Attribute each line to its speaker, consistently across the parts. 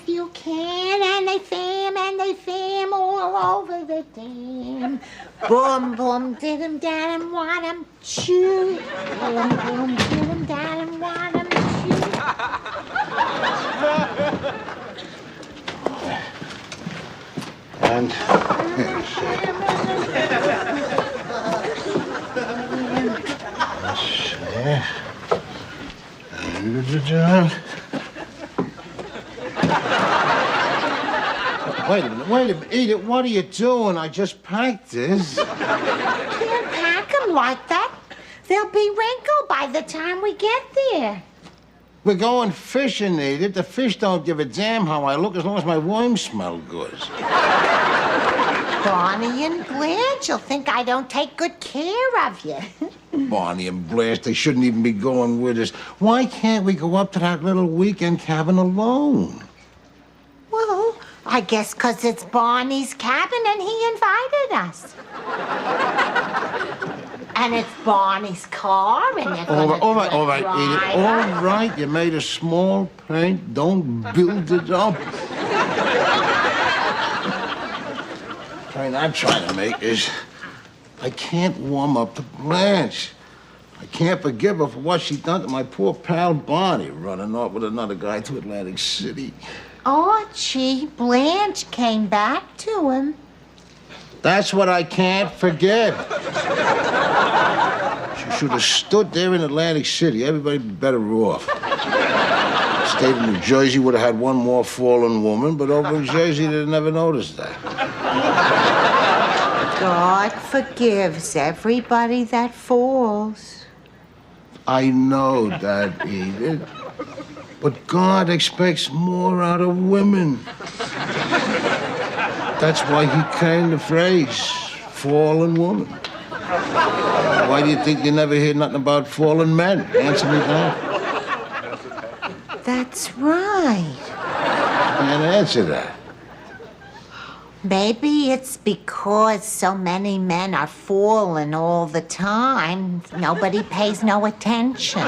Speaker 1: if you can, and they fam all over the dam. Boom, boom, did 'em down and want 'em chew. Boom, boom, did 'em down and want 'em chew.
Speaker 2: And wait a minute, Edith, what are you doing? I just packed this.
Speaker 1: Can't pack 'em like that. They'll be wrinkled by the time we get there.
Speaker 2: We're going fishing, Edith. The fish don't give a damn how I look as long as my worms smell good.
Speaker 1: Barney and Blanche, you'll think I don't take good care of you.
Speaker 2: Barney and Blanche, they shouldn't even be going with us. Why can't we go up to that little weekend cabin alone?
Speaker 1: Well, I guess 'cause it's Barney's cabin and he invited us. And it's Barney's car and they're gonna
Speaker 2: All right, Edith. All right, you made a small prank. Don't build it up. The point I'm trying to make is I can't warm up to Blanche. I can't forgive her for what she done to my poor pal Barney, running off with another guy to Atlantic City.
Speaker 1: Archie, Blanche came back to him.
Speaker 2: That's what I can't forget. She should have stood there in Atlantic City. Everybody'd be better off. State of New Jersey would have had one more fallen woman, but over in Jersey, they'd never noticed that.
Speaker 1: God forgives everybody that falls.
Speaker 2: I know that, Edith. But God expects more out of women. That's why he coined the phrase, fallen woman. Why do you think you never hear nothing about fallen men? Answer me that.
Speaker 1: That's right.
Speaker 2: And answer that.
Speaker 1: Maybe it's because so many men are falling all the time, nobody pays no attention.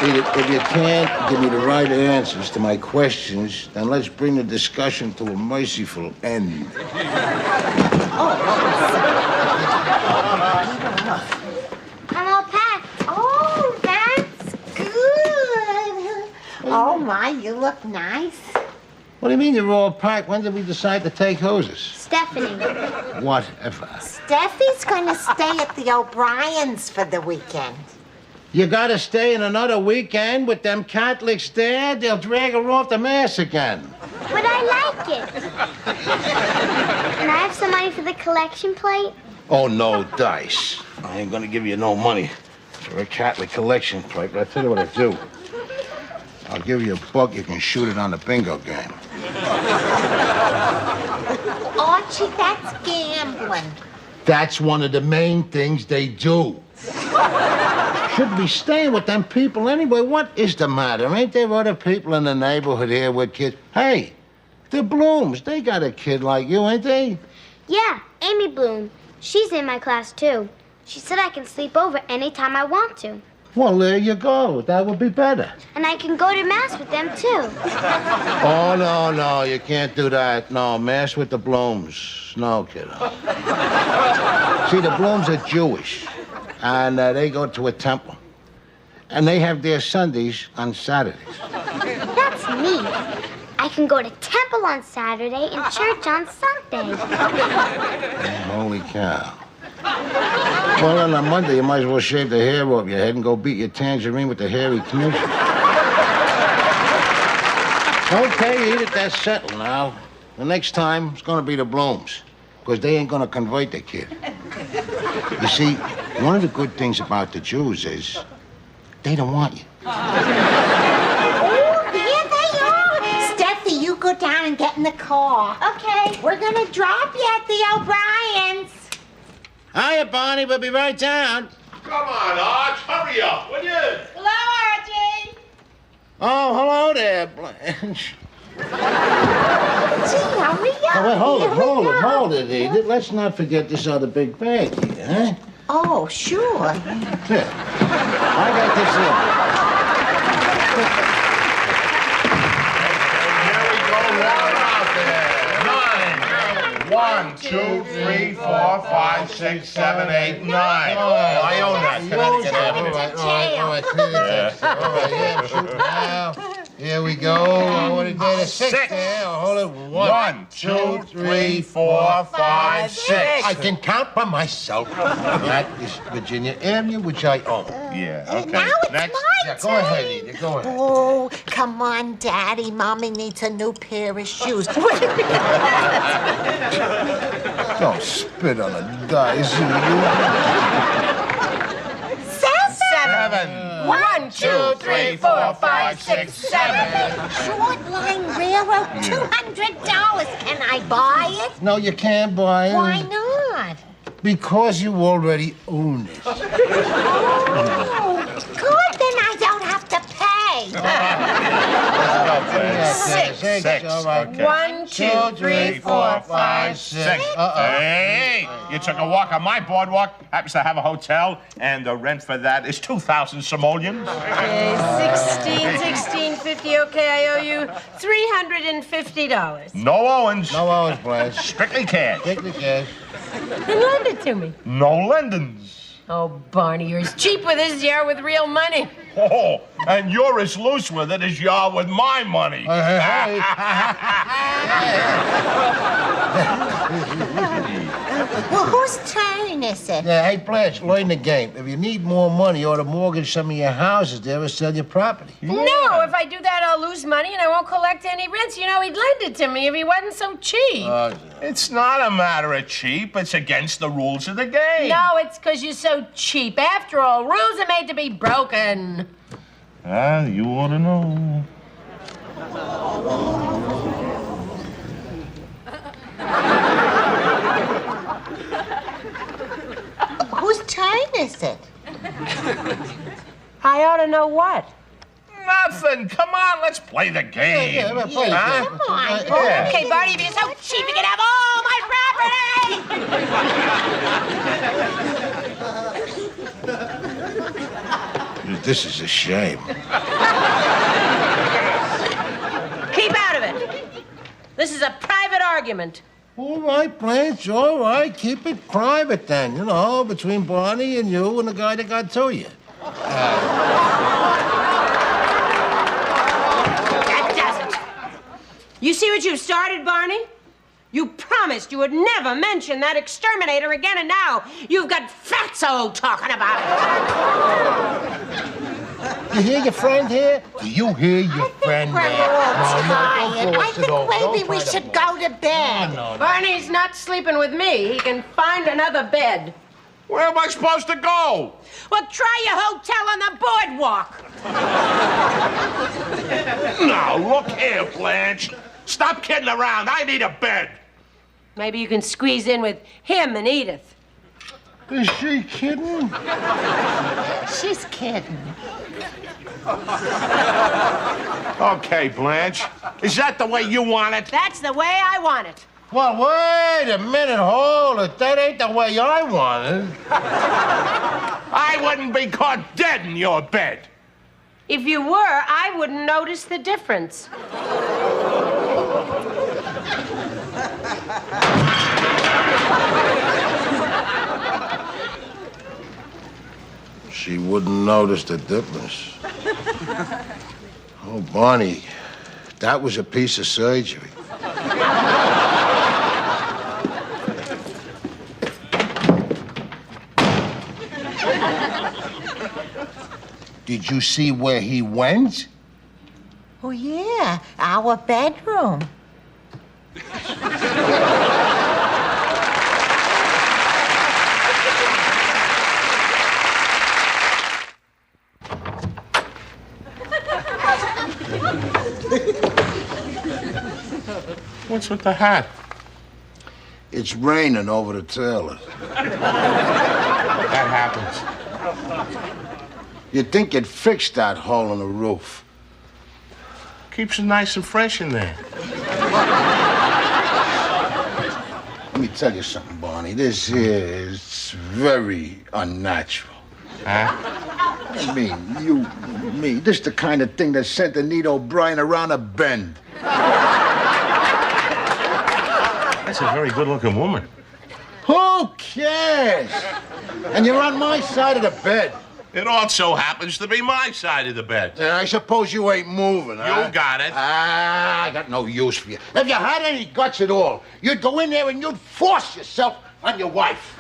Speaker 2: Edith, if you can't give me the right answers to my questions, then let's bring the discussion to a merciful end.
Speaker 1: Hello, Pat. Oh, that's good. Oh, my, you look nice.
Speaker 2: What do you mean you're all packed? When did we decide to take hoses?
Speaker 3: Stephanie.
Speaker 2: Whatever.
Speaker 1: Steffi's gonna stay at the O'Briens for the weekend.
Speaker 2: You gotta stay in another weekend with them Catholics there? They'll drag her off the mass again.
Speaker 3: But I like it. Can I have some money for the collection plate?
Speaker 2: Oh, no dice. I ain't gonna give you no money for a Catholic collection plate, but I'll tell you what I'll do. I'll give you $1, you can shoot it on the bingo game.
Speaker 1: Archie, that's gambling.
Speaker 2: That's one of the main things they do. Shouldn't be staying with them people anyway. What is the matter? Ain't there other people in the neighborhood here with kids? Hey, the Blooms, they got a kid like you, ain't they?
Speaker 3: Yeah, Amy Bloom. She's in my class, too. She said I can sleep over anytime I want to.
Speaker 2: Well, there you go. That would be better.
Speaker 3: And I can go to Mass with them, too.
Speaker 2: Oh, no, you can't do that. No, Mass with the Blooms. No, kiddo. See, the Blooms are Jewish, and they go to a temple. And they have their Sundays on Saturdays.
Speaker 3: That's neat. I can go to temple on Saturday and church on Sunday.
Speaker 2: Holy cow. Well, on a Monday, you might as well shave the hair off your head and go beat your tangerine with the hairy commission. Okay, Edith, that's settled now. The next time, it's gonna be the Blooms, because they ain't gonna convert the kid. You see, one of the good things about the Jews is they don't want you.
Speaker 1: Oh, here they are. Steffi, you go down and get in the car.
Speaker 3: Okay.
Speaker 1: We're gonna drop you at the O'Briens.
Speaker 2: Hiya, Barney. We'll be right down.
Speaker 4: Come on, Arch. Hurry up, will you?
Speaker 1: Hello, Archie.
Speaker 2: Oh, hello there, Blanche.
Speaker 1: Gee, hurry up.
Speaker 2: Oh, wait, hold
Speaker 1: Here we
Speaker 2: it, Edith. Let's not forget this other big bag here, huh?
Speaker 1: Oh, sure.
Speaker 2: Here. I got this here.
Speaker 4: 1, 2, 3, 4, 5, 6, 7, 8, 9. I own that Connecticut Avenue.
Speaker 2: All right, now. Here we go. What did that? 6 there. Hold it.
Speaker 4: 1, 2, 3, 4, 5, 6.
Speaker 2: I can count by myself. That is Virginia Avenue, which I own.
Speaker 4: Yeah, okay.
Speaker 1: Now it's
Speaker 4: Next.
Speaker 1: my
Speaker 2: Yeah, go ahead, Edith. Go ahead.
Speaker 1: Oh, come on, Daddy. Mommy needs a new pair of shoes.
Speaker 2: Don't spit on the dice.
Speaker 1: 7.
Speaker 5: 1, 2, 3, 4, 5, 6, 7.
Speaker 1: Short line railroad, $200. Can I buy it?
Speaker 2: No, you can't buy it.
Speaker 1: Why not?
Speaker 2: Because you already own it.
Speaker 1: Oh, good. Then I don't have to pay.
Speaker 2: Six. All right.
Speaker 4: Okay.
Speaker 5: 1, 2, 3, 4, 5,
Speaker 4: 6. Hey, you took a walk on my boardwalk. Happens to have a hotel, and the rent for that is 2,000 simoleons.
Speaker 5: 16.50. Okay, I owe you $350.
Speaker 4: No Owens.
Speaker 2: No Owens, Blanche.
Speaker 4: Strictly cash.
Speaker 2: Take the cash.
Speaker 5: Then lend it to me.
Speaker 4: No lendings.
Speaker 5: Oh, Barney, you're as cheap with this as you are with real money.
Speaker 4: Oh, and you're as loose with it as you are with my money.
Speaker 1: Well, whose turn is it?
Speaker 2: Yeah, hey, Blanche, learn the game. If you need more money, you ought to mortgage some of your houses there or sell your property.
Speaker 5: No, if I do that, I'll lose money and I won't collect any rents. You know, he'd lend it to me if he wasn't so cheap.
Speaker 4: It's not a matter of cheap. It's against the rules of the game.
Speaker 5: No, it's because you're so cheap. After all, rules are made to be broken.
Speaker 4: Ah, you ought to know.
Speaker 1: Whose turn is it?
Speaker 5: I ought to know what?
Speaker 4: Nothing. Come on, let's play the game.
Speaker 2: Yeah, play the
Speaker 4: Huh?
Speaker 2: game.
Speaker 1: Come on.
Speaker 4: Yeah.
Speaker 5: Okay, Barney, if you're so cheap, you can have all my property!
Speaker 2: This is a shame.
Speaker 5: Keep out of it. This is a private argument.
Speaker 2: All right, Blanche, all right. Keep it private then, you know, between Barney and you and the guy that got to you.
Speaker 5: That doesn't. You see what you've started, Barney? You promised you would never mention that exterminator again, and now you've got Fatso talking about it.
Speaker 2: You hear your friend here? Do you hear your friend
Speaker 1: We're
Speaker 2: there?
Speaker 1: all
Speaker 2: No,
Speaker 1: tired.
Speaker 2: don't
Speaker 1: I
Speaker 2: force it over.
Speaker 1: think maybe
Speaker 2: Don't
Speaker 1: we
Speaker 2: try to
Speaker 1: should
Speaker 2: force
Speaker 1: go to bed.
Speaker 2: No.
Speaker 5: Barney's not sleeping with me. He can find another bed.
Speaker 4: Where am I supposed to go?
Speaker 5: Well, try your hotel on the boardwalk.
Speaker 4: Now, look here, Blanche. Stop kidding around. I need a bed.
Speaker 5: Maybe you can squeeze in with him and Edith.
Speaker 2: Is she kidding?
Speaker 1: She's kidding.
Speaker 4: Okay, Blanche. Is that the way you want it?
Speaker 5: That's the way I want it.
Speaker 2: Well, wait a minute, hold it. That ain't the way I want it.
Speaker 4: I wouldn't be caught dead in your bed.
Speaker 5: If you were, I wouldn't notice the difference.
Speaker 2: She wouldn't notice the difference. Oh, Barney, that was a piece of surgery. Did you see where he went?
Speaker 1: Oh, yeah, our bedroom.
Speaker 4: What's with the hat?
Speaker 2: It's raining over the Taylor.
Speaker 4: That happens.
Speaker 2: You'd think you'd fix that hole in the roof.
Speaker 4: Keeps it nice and fresh in there.
Speaker 2: Let me tell you something, Barney. This here is very unnatural.
Speaker 4: Huh?
Speaker 2: I mean, me. This is the kind of thing that sent Anita O'Brien around a bend.
Speaker 4: That's a very good-looking woman.
Speaker 2: Who cares? And you're on my side of the bed.
Speaker 4: It also happens to be my side of the bed.
Speaker 2: I suppose you ain't moving, huh?
Speaker 4: You got it.
Speaker 2: I got no use for you. If you had any guts at all, you'd go in there and you'd force yourself on your wife.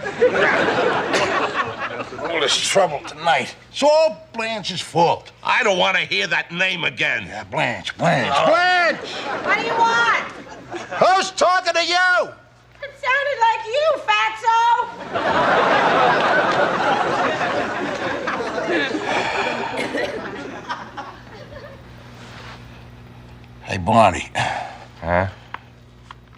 Speaker 2: All this trouble tonight. It's all Blanche's fault.
Speaker 4: I don't want to hear that name again.
Speaker 2: Yeah, Blanche. Blanche!
Speaker 5: What do you want?
Speaker 2: Who's talking to you?
Speaker 5: It sounded like you, fatso!
Speaker 2: Hey, Barney.
Speaker 4: Huh?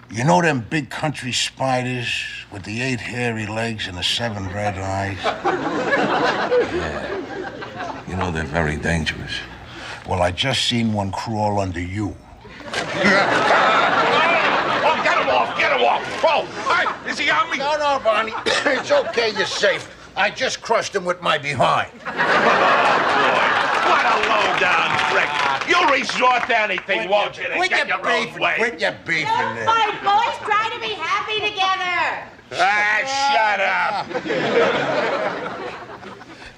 Speaker 2: You know them big country spiders with the 8 hairy legs and the 7 red eyes?
Speaker 4: Yeah. You know they're very dangerous.
Speaker 2: Well, I just seen one crawl under you.
Speaker 4: Oh, get him off! Get him off! Oh, hey, is he on me?
Speaker 2: No, Barney. It's okay. You're safe. I just crushed him with my behind.
Speaker 4: What a low-down prick. You'll resort to anything, won't you, to get your own way?
Speaker 2: Quit your beefing there.
Speaker 5: Fight, boys. Try to be happy together.
Speaker 4: Ah, shut up.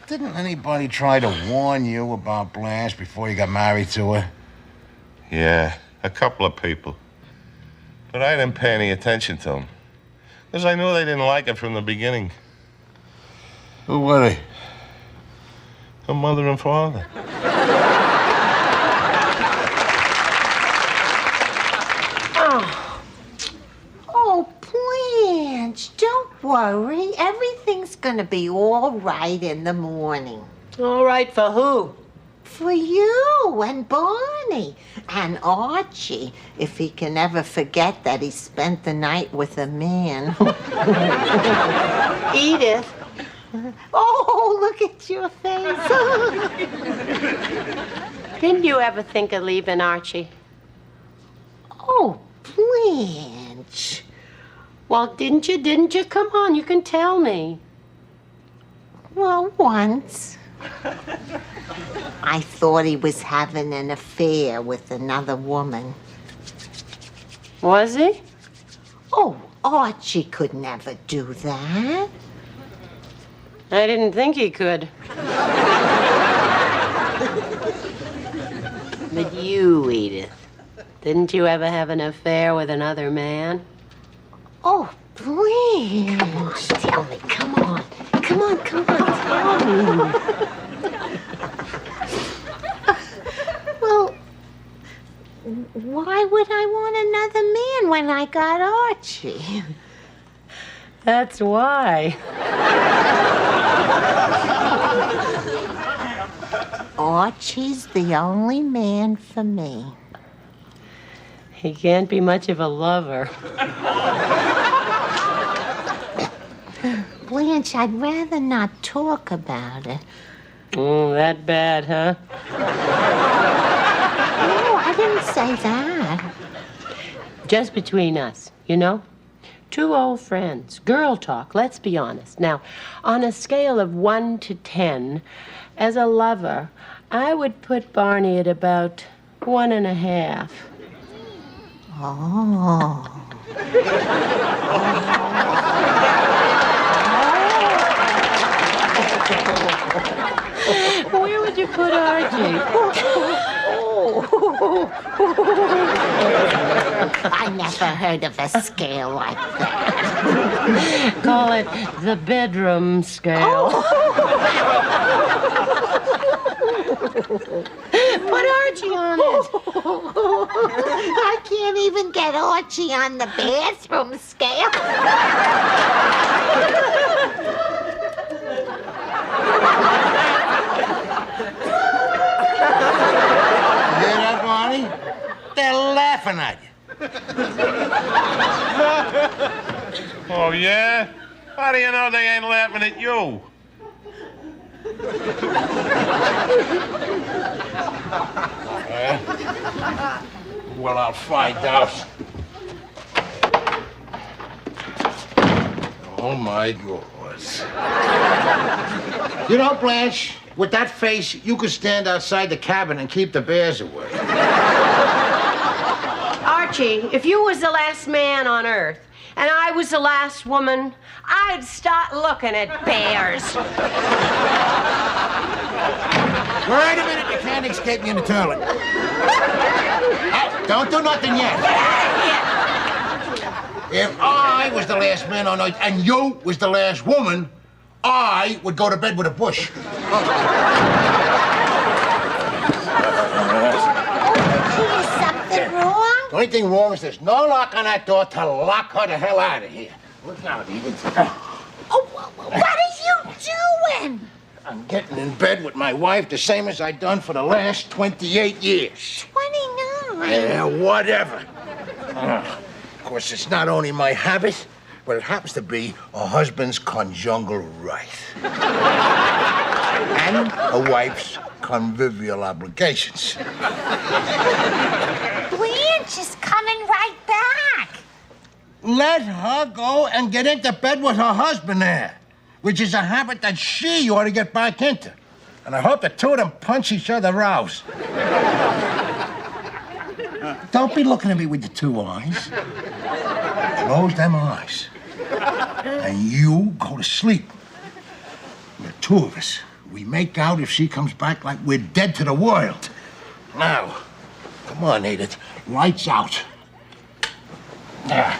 Speaker 2: Didn't anybody try to warn you about Blanche before you got married to her?
Speaker 4: Yeah, a couple of people. But I didn't pay any attention to them. Because I knew they didn't like it from the beginning.
Speaker 2: Who were they?
Speaker 4: Her mother and father.
Speaker 1: Oh, Blanche, don't worry. Everything's gonna be all right in the morning.
Speaker 5: All right, for who?
Speaker 1: For you and Barney and Archie, if he can ever forget that he spent the night with a man.
Speaker 5: Edith.
Speaker 1: Oh, look at your face.
Speaker 5: Didn't you ever think of leaving Archie?
Speaker 1: Oh, Blanche.
Speaker 5: Well, didn't you? Come on, you can tell me.
Speaker 1: Well, once. I thought he was having an affair with another woman.
Speaker 5: Was he?
Speaker 1: Oh, Archie could never do that.
Speaker 5: I didn't think he could. But you, Edith, didn't you ever have an affair with another man?
Speaker 1: Oh, Blanche, tell me, come on, tell me. Well, why would I want another man when I got Archie?
Speaker 5: That's why.
Speaker 1: Archie's the only man for me.
Speaker 5: He can't be much of a lover.
Speaker 1: Blanche, I'd rather not talk about it.
Speaker 5: Oh, that bad, huh?
Speaker 1: No, I didn't say that.
Speaker 5: Just between us, you know? Two old friends. Girl talk, let's be honest. Now, on a scale of 1 to 10, as a lover, I would put Barney at about 1.5.
Speaker 1: Oh.
Speaker 5: Where would you put Archie?
Speaker 1: I never heard of a scale like that.
Speaker 5: Call it the bedroom scale. Put Archie on it.
Speaker 1: I can't even get Archie on the bathroom scale.
Speaker 2: You hear that, Barney? They're laughing at you.
Speaker 4: Oh, yeah? How do you know they ain't laughing at you?
Speaker 2: Well, I'll find out. Oh, my God. You know, Blanche, with that face, you could stand outside the cabin and keep the bears away.
Speaker 5: Archie, if you was the last man on Earth and I was the last woman, I'd start looking at bears.
Speaker 2: Wait a minute, you can't escape me in the toilet. Hey, don't do nothing yet. If I was the last man on earth and you was the last woman, I would go to bed with a bush.
Speaker 1: Is something wrong?
Speaker 2: The only thing wrong is there's no lock on that door to lock her the hell out of here. Look out, Edith.
Speaker 1: Oh, what are you doing?
Speaker 2: I'm getting in bed with my wife the same as I've done for the last 28 years.
Speaker 1: 29.
Speaker 2: Yeah, whatever. Of course, it's not only my habit, but it happens to be a husband's conjugal right. And a wife's convivial obligations.
Speaker 1: Blanche is coming right back.
Speaker 2: Let her go and get into bed with her husband there, which is a habit that she ought to get back into. And I hope the two of them punch each other out. Don't be looking at me with the two eyes. Close them eyes. And you go to sleep. The two of us, we make out if she comes back like we're dead to the world. Now, come on, Edith. Lights out. There.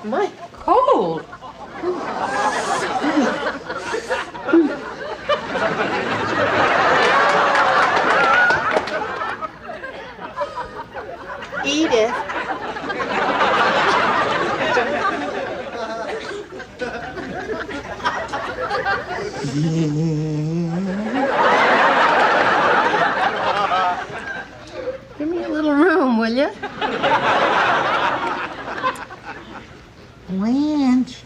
Speaker 5: My cold. Edith. Give me a little room, will you?
Speaker 1: Blanche,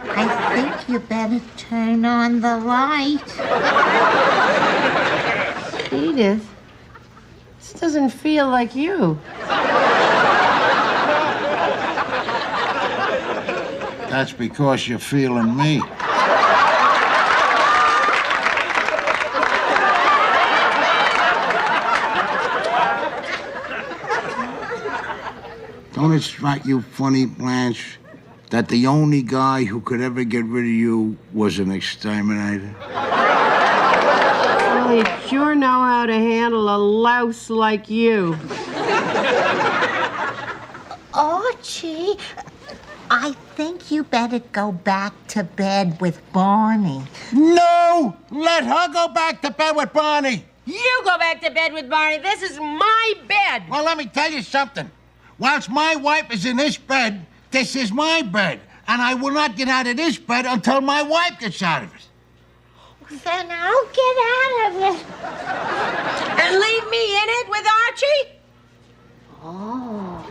Speaker 1: I think you better turn on the light.
Speaker 5: Edith, this doesn't feel like you.
Speaker 2: That's because you're feeling me. Don't it strike you funny, Blanche, that the only guy who could ever get rid of you was an exterminator?
Speaker 5: Well, you sure know how to handle a louse like you.
Speaker 1: Archie, I think you better go back to bed with Barney.
Speaker 2: No! Let her go back to bed with Barney!
Speaker 5: You go back to bed with Barney. This is my bed.
Speaker 2: Well, let me tell you something. Whilst my wife is in this bed, this is my bed. And I will not get out of this bed until my wife gets out of it.
Speaker 1: Then I'll get out of it.
Speaker 5: And leave me in it with Archie?
Speaker 1: Oh.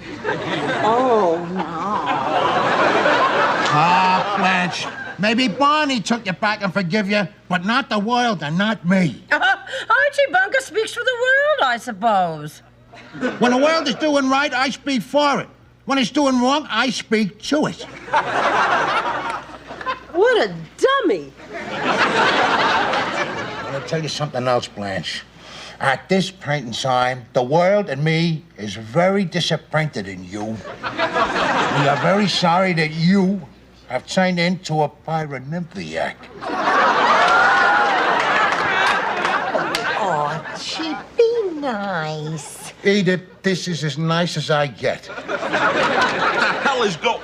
Speaker 1: Oh, no.
Speaker 2: Ah, Blanche, maybe Barney took you back and forgive you, but not the world and not me.
Speaker 5: Archie Bunker speaks for the world, I suppose.
Speaker 2: When the world is doing right, I speak for it. When it's doing wrong, I speak to it.
Speaker 5: What a dummy.
Speaker 2: I'll tell you something else, Blanche. At this point in time, the world and me is very disappointed in you. We are very sorry that you have turned into a pyronymphiac.
Speaker 1: Archie, be nice.
Speaker 2: Edith, this is as nice as I get.
Speaker 4: What the hell is going?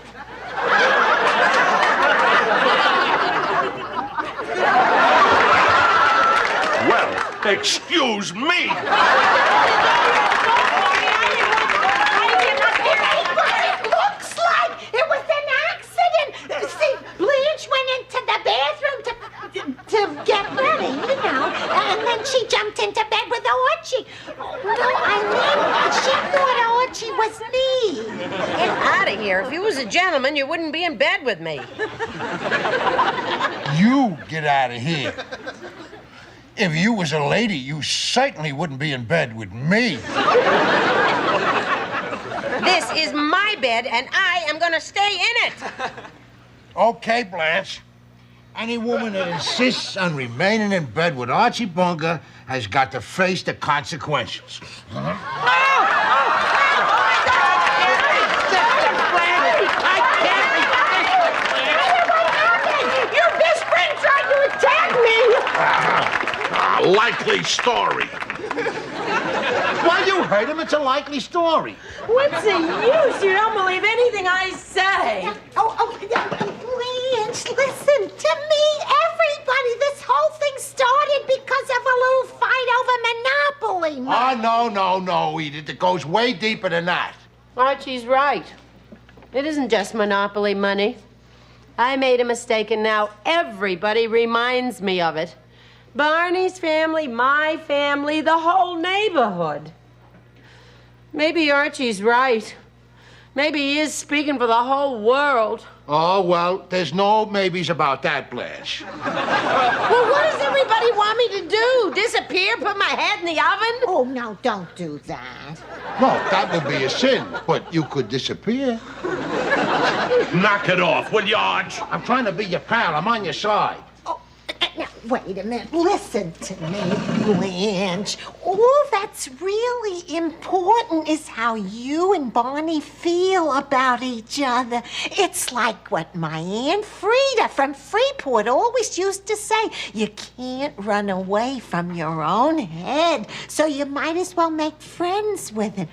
Speaker 4: Well, excuse me.
Speaker 1: Looks like it was an accident. See, Blanche went into the bathroom to get ready, you know, and then she jumped into bed with Archie. No, I mean, she thought Archie was me.
Speaker 5: Get out of here. If you was a gentleman, you wouldn't be in bed with me.
Speaker 2: You get out of here. If you was a lady, you certainly wouldn't be in bed with me.
Speaker 5: This is my bed, and I am going to stay in it.
Speaker 2: Okay, Blanche. Any woman that insists on remaining in bed with Archie Bunker has got to face the consequences.
Speaker 5: Oh!
Speaker 4: Likely story.
Speaker 2: Well, you heard him. It's a likely story.
Speaker 5: What's the use? You don't believe anything I say.
Speaker 1: Blanche, listen to me, everybody. This whole thing started because of a little fight over Monopoly money.
Speaker 2: Oh, no, Edith. It goes way deeper than that.
Speaker 5: Archie's right. It isn't just Monopoly money. I made a mistake, and now everybody reminds me of it. Barney's family, my family, the whole neighborhood. Maybe Archie's right. Maybe he is speaking for the whole world.
Speaker 2: Oh, well, there's no maybes about that, Blanche.
Speaker 5: Well, what does everybody want me to do? Disappear? Put my head in the oven?
Speaker 1: Oh, no, don't do that.
Speaker 2: No, that would be a sin, but you could disappear.
Speaker 4: Knock it off, will you, Arch?
Speaker 2: I'm trying to be your pal. I'm on your side.
Speaker 1: Now, wait a minute. Listen to me, Blanche. All that's really important is how you and Barney feel about each other. It's like what my Aunt Frida from Freeport always used to say. You can't run away from your own head, so you might as well make friends with him.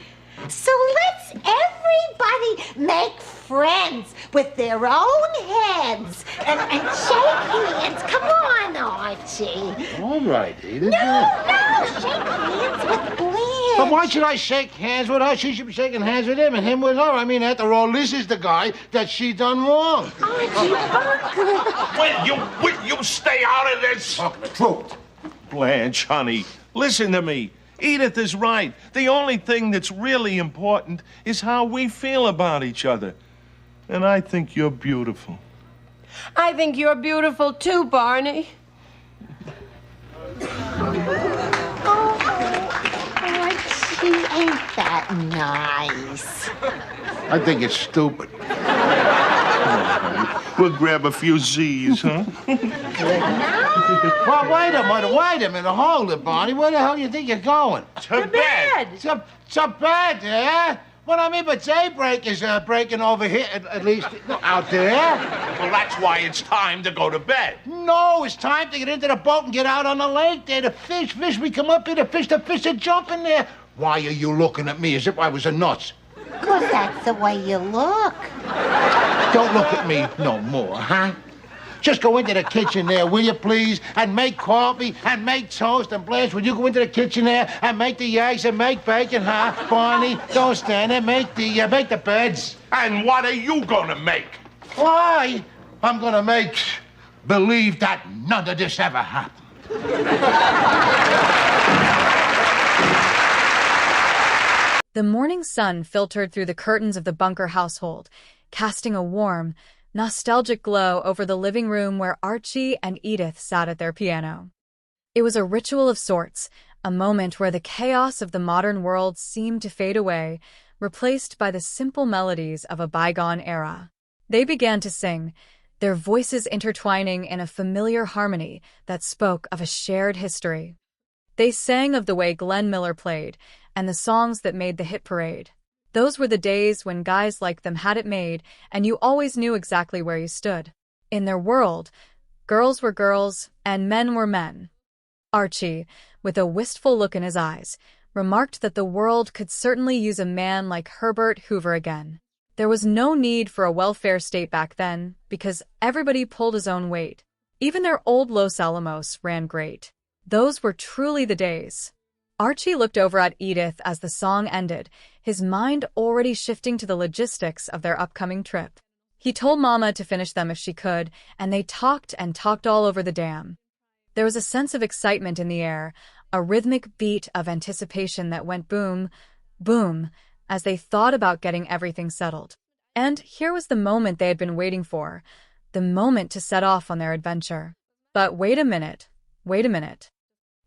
Speaker 1: So let's everybody make friends with their own heads and shake hands. Come on, Archie.
Speaker 2: All right, Edith.
Speaker 1: No, shake hands with Blanche.
Speaker 2: But why should I shake hands with her? She should be shaking hands with him and him with her. I mean, after all, this is the guy that she done wrong.
Speaker 1: Archie Bunker.
Speaker 4: Will you stay out of this?
Speaker 2: Talking the truth.
Speaker 4: Blanche, honey, listen to me. Edith is right. The only thing that's really important is how we feel about each other. And I think you're beautiful.
Speaker 5: I think you're beautiful too, Barney.
Speaker 1: Archie, ain't that nice?
Speaker 2: I think it's stupid.
Speaker 4: We'll grab a few Z's, huh?
Speaker 2: Well, wait a minute. Hold it, Barney. Where the hell do you think you're going?
Speaker 4: To bed.
Speaker 2: To bed, yeah? What I mean, but daybreak is breaking over here, at least out there.
Speaker 4: Well, that's why it's time to go to bed.
Speaker 2: No, it's time to get into the boat and get out on the lake there. The fish, we come up here, the fish are jumping there. Why are you looking at me as if I was a nuts?
Speaker 1: Because that's the way you look.
Speaker 2: Don't look at me no more, huh? Just go into the kitchen there, will you please, and make coffee and make toast. And Blanche, will you go into the kitchen there and make the eggs and make bacon, huh? Barney, don't stand there. Make the beds.
Speaker 4: And what are you gonna make?
Speaker 2: Why? I'm gonna make believe that none of this ever happened.
Speaker 6: The morning sun filtered through the curtains of the Bunker household, casting a warm, nostalgic glow over the living room where Archie and Edith sat at their piano. It was a ritual of sorts, a moment where the chaos of the modern world seemed to fade away, replaced by the simple melodies of a bygone era. They began to sing, their voices intertwining in a familiar harmony that spoke of a shared history. They sang of the way Glenn Miller played, and the songs that made the hit parade. Those were the days when guys like them had it made, and you always knew exactly where you stood. In their world, girls were girls, and men were men. Archie, with a wistful look in his eyes, remarked that the world could certainly use a man like Herbert Hoover again. There was no need for a welfare state back then, because everybody pulled his own weight. Even their old Los Alamos ran great. Those were truly the days. Archie looked over at Edith as the song ended, his mind already shifting to the logistics of their upcoming trip. He told Mama to finish them if she could, and they talked and talked all over the dam. There was a sense of excitement in the air, a rhythmic beat of anticipation that went boom, boom, as they thought about getting everything settled. And here was the moment they had been waiting for, the moment to set off on their adventure. But wait a minute.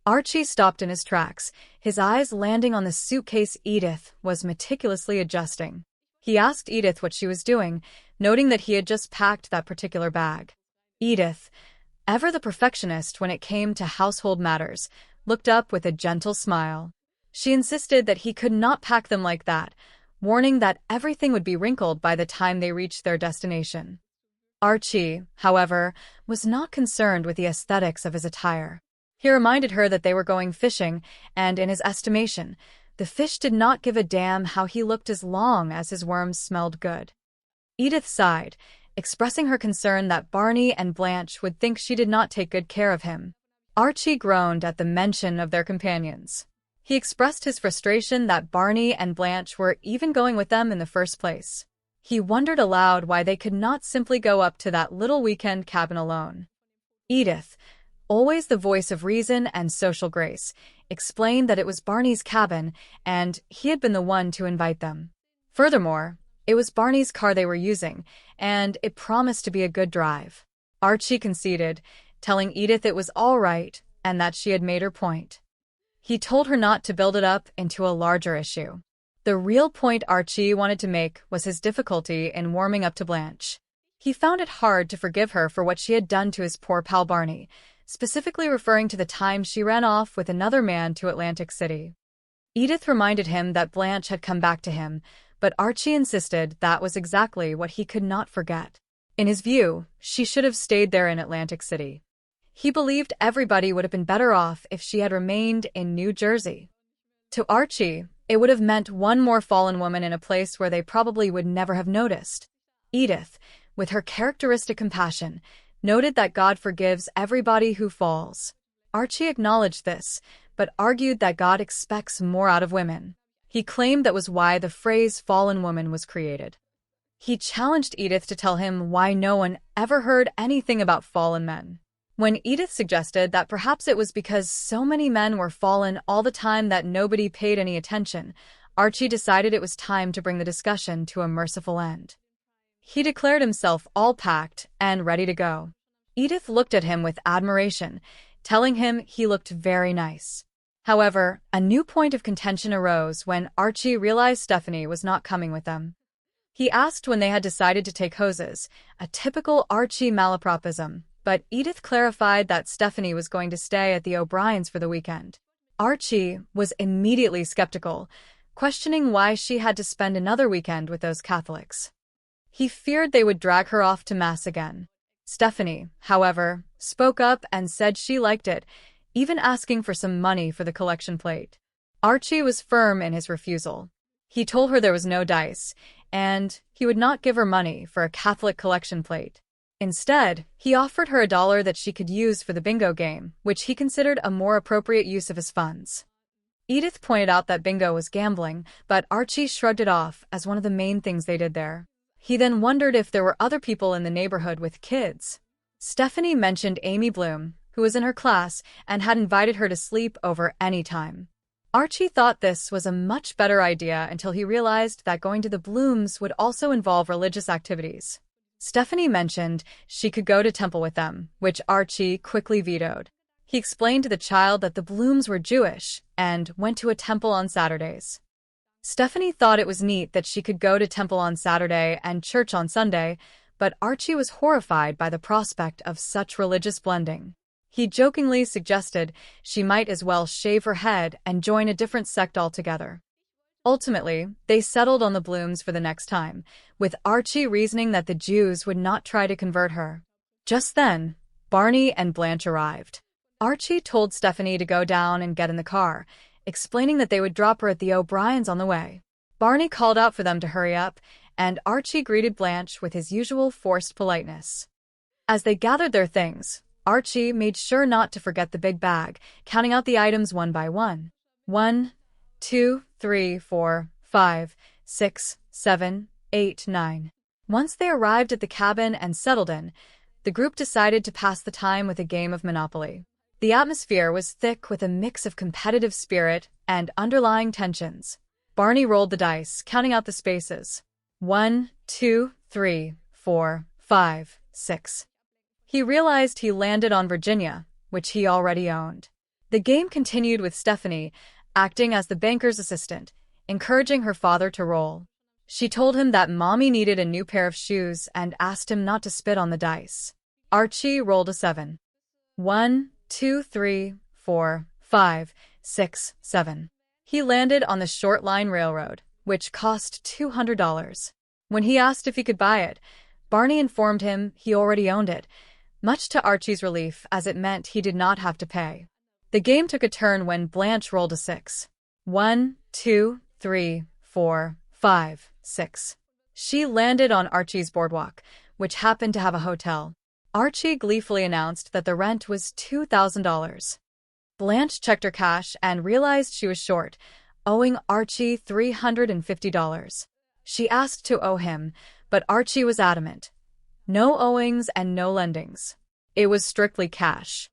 Speaker 6: Archie stopped in his tracks, his eyes landing on the suitcase Edith was meticulously adjusting. He asked Edith what she was doing, noting that he had just packed that particular bag. Edith, ever the perfectionist when it came to household matters, looked up with a gentle smile. She insisted that he could not pack them like that, warning that everything would be wrinkled by the time they reached their destination. Archie, however, was not concerned with the aesthetics of his attire. He reminded her that they were going fishing, and in his estimation, the fish did not give a damn how he looked as long as his worms smelled good. Edith sighed, expressing her concern that Barney and Blanche would think she did not take good care of him. Archie groaned at the mention of their companions. He expressed his frustration that Barney and Blanche were even going with them in the first place. He wondered aloud why they could not simply go up to that little weekend cabin alone. Edith, always the voice of reason and social grace, explained that it was Barney's cabin and he had been the one to invite them. Furthermore, it was Barney's car they were using, and it promised to be a good drive. Archie conceded, telling Edith it was all right and that she had made her point. He told her not to build it up into a larger issue. The real point Archie wanted to make was his difficulty in warming up to Blanche. He found it hard to forgive her for what she had done to his poor pal Barney, specifically referring to the time she ran off with another man to Atlantic City. Edith reminded him that Blanche had come back to him, but Archie insisted that was exactly what he could not forget. In his view, she should have stayed there in Atlantic City. He believed everybody would have been better off if she had remained in New Jersey. To Archie, it would have meant one more fallen woman in a place where they probably would never have noticed. Edith, with her characteristic compassion, noted that God forgives everybody who falls. Archie acknowledged this, but argued that God expects more out of women. He claimed that was why the phrase fallen woman was created. He challenged Edith to tell him why no one ever heard anything about fallen men. When Edith suggested that perhaps it was because so many men were fallen all the time that nobody paid any attention, Archie decided it was time to bring the discussion to a merciful end. He declared himself all packed and ready to go. Edith looked at him with admiration, telling him he looked very nice. However, a new point of contention arose when Archie realized Stephanie was not coming with them. He asked when they had decided to take hoses, a typical Archie malapropism, but Edith clarified that Stephanie was going to stay at the O'Briens for the weekend. Archie was immediately skeptical, questioning why she had to spend another weekend with those Catholics. He feared they would drag her off to Mass again. Stephanie, however, spoke up and said she liked it, even asking for some money for the collection plate. Archie was firm in his refusal. He told her there was no dice, and he would not give her money for a Catholic collection plate. Instead, he offered her $1 that she could use for the bingo game, which he considered a more appropriate use of his funds. Edith pointed out that bingo was gambling, but Archie shrugged it off as one of the main things they did there. He then wondered if there were other people in the neighborhood with kids. Stephanie mentioned Amy Bloom, who was in her class and had invited her to sleep over any time. Archie thought this was a much better idea until he realized that going to the Blooms would also involve religious activities. Stephanie mentioned she could go to temple with them, which Archie quickly vetoed. He explained to the child that the Blooms were Jewish and went to a temple on Saturdays. Stephanie thought it was neat that she could go to temple on Saturday and church on Sunday, but Archie was horrified by the prospect of such religious blending. He jokingly suggested she might as well shave her head and join a different sect altogether. Ultimately, they settled on the Blooms for the next time, with Archie reasoning that the Jews would not try to convert her. Just then, Barney and Blanche arrived. Archie told Stephanie to go down and get in the car, explaining that they would drop her at the O'Briens on the way. Barney called out for them to hurry up, and Archie greeted Blanche with his usual forced politeness. As they gathered their things, Archie made sure not to forget the big bag, counting out the items one by one. 1, 2, 3, 4, 5, 6, 7, 8, 9. Once they arrived at the cabin and settled in, the group decided to pass the time with a game of Monopoly. The atmosphere was thick with a mix of competitive spirit and underlying tensions. Barney rolled the dice, counting out the spaces. 1, 2, 3, 4, 5, 6. He realized he landed on Virginia, which he already owned. The game continued with Stephanie acting as the banker's assistant, encouraging her father to roll. She told him that Mommy needed a new pair of shoes and asked him not to spit on the dice. Archie rolled a 7. 1, 2, 3, 4, 5, 6, 7. He landed on the Short Line Railroad, which cost $200. When he asked if he could buy it, Barney informed him he already owned it, much to Archie's relief as it meant he did not have to pay. The game took a turn when Blanche rolled a 6. 1, 2, 3, 4, 5, 6. She landed on Archie's boardwalk, which happened to have a hotel. Archie gleefully announced that the rent was $2,000. Blanche checked her cash and realized she was short, owing Archie $350. She asked to owe him, but Archie was adamant. No owings and no lendings. It was strictly cash.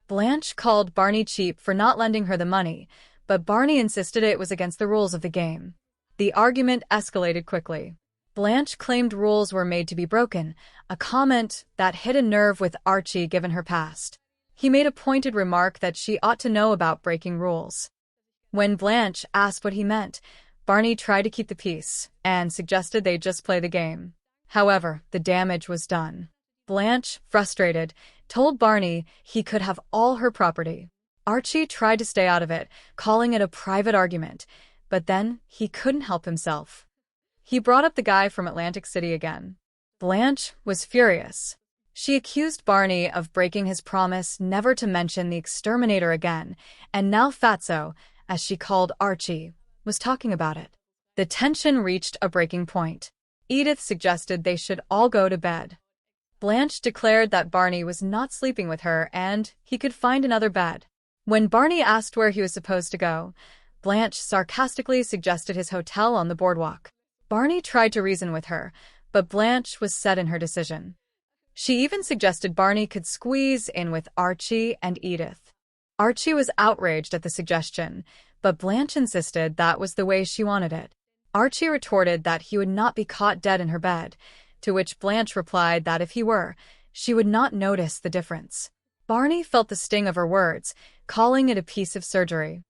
Speaker 6: Blanche called Barney cheap for not lending her the money, but Barney insisted it was against the rules of the game. The argument escalated quickly. Blanche claimed rules were made to be broken, a comment that hit a nerve with Archie given her past. He made a pointed remark that she ought to know about breaking rules. When Blanche asked what he meant, Barney tried to keep the peace and suggested they just play the game. However, the damage was done. Blanche, frustrated, told Barney he could have all her property. Archie tried to stay out of it, calling it a private argument, but then he couldn't help himself. He brought up the guy from Atlantic City again. Blanche was furious. She accused Barney of breaking his promise never to mention the exterminator again, and now Fatso, as she called Archie, was talking about it. The tension reached a breaking point. Edith suggested they should all go to bed. Blanche declared that Barney was not sleeping with her and he could find another bed. When Barney asked where he was supposed to go, Blanche sarcastically suggested his hotel on the boardwalk. Barney tried to reason with her, but Blanche was set in her decision. She even suggested Barney could squeeze in with Archie and Edith. Archie was outraged at the suggestion, but Blanche insisted that was the way she wanted it. Archie retorted that he would not be caught dead in her bed, to which Blanche replied that if he were, she would not notice the difference. Barney felt the sting of her words, calling it a piece of surgery.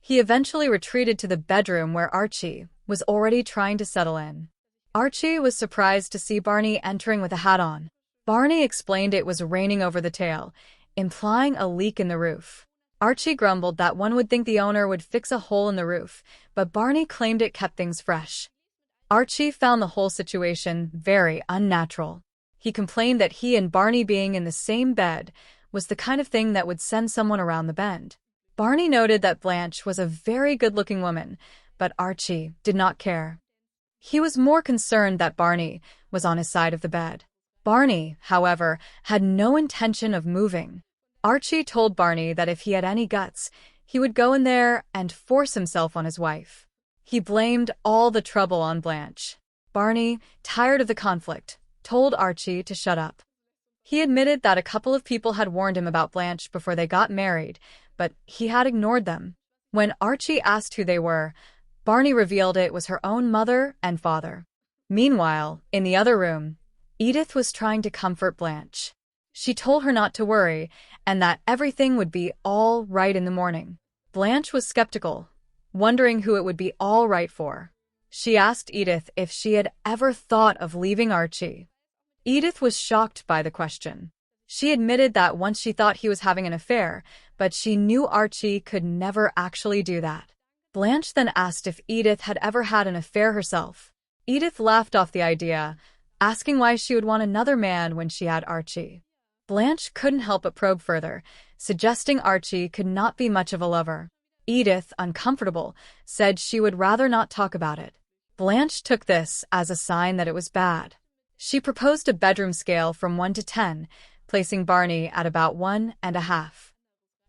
Speaker 6: He eventually retreated to the bedroom where Archie was already trying to settle in. Archie was surprised to see Barney entering with a hat on. Barney explained it was raining over the tail, implying a leak in the roof. Archie grumbled that one would think the owner would fix a hole in the roof, but Barney claimed it kept things fresh. Archie found the whole situation very unnatural. He complained that he and Barney being in the same bed was the kind of thing that would send someone around the bend. Barney noted that Blanche was a very good-looking woman, but Archie did not care. He was more concerned that Barney was on his side of the bed. Barney, however, had no intention of moving. Archie told Barney that if he had any guts, he would go in there and force himself on his wife. He blamed all the trouble on Blanche. Barney, tired of the conflict, told Archie to shut up. He admitted that a couple of people had warned him about Blanche before they got married, but he had ignored them. When Archie asked who they were, Barney revealed it was her own mother and father. Meanwhile, in the other room, Edith was trying to comfort Blanche. She told her not to worry and that everything would be all right in the morning. Blanche was skeptical, wondering who it would be all right for. She asked Edith if she had ever thought of leaving Archie. Edith was shocked by the question. She admitted that once she thought he was having an affair, but she knew Archie could never actually do that. Blanche then asked if Edith had ever had an affair herself. Edith laughed off the idea, asking why she would want another man when she had Archie. Blanche couldn't help but probe further, suggesting Archie could not be much of a lover. Edith, uncomfortable, said she would rather not talk about it. Blanche took this as a sign that it was bad. She proposed a bedroom scale from 1 to 10, placing Barney at about 1.5.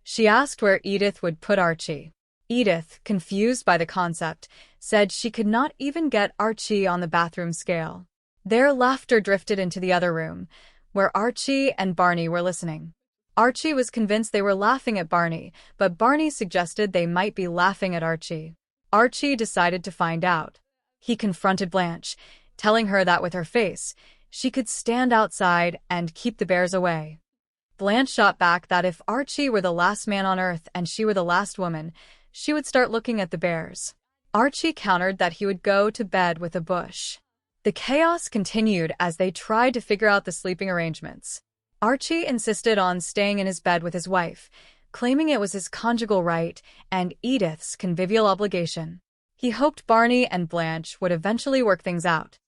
Speaker 6: She asked where Edith would put Archie. Edith, confused by the concept, said she could not even get Archie on the bathroom scale. Their laughter drifted into the other room, where Archie and Barney were listening. Archie was convinced they were laughing at Barney, but Barney suggested they might be laughing at Archie. Archie decided to find out. He confronted Blanche, telling her that with her face, she could stand outside and keep the bears away. Blanche shot back that if Archie were the last man on earth and she were the last woman, she would start looking at the bears. Archie countered that he would go to bed with a bush. The chaos continued as they tried to figure out the sleeping arrangements. Archie insisted on staying in his bed with his wife, claiming it was his conjugal right and Edith's convivial obligation. He hoped Barney and Blanche would eventually work things out.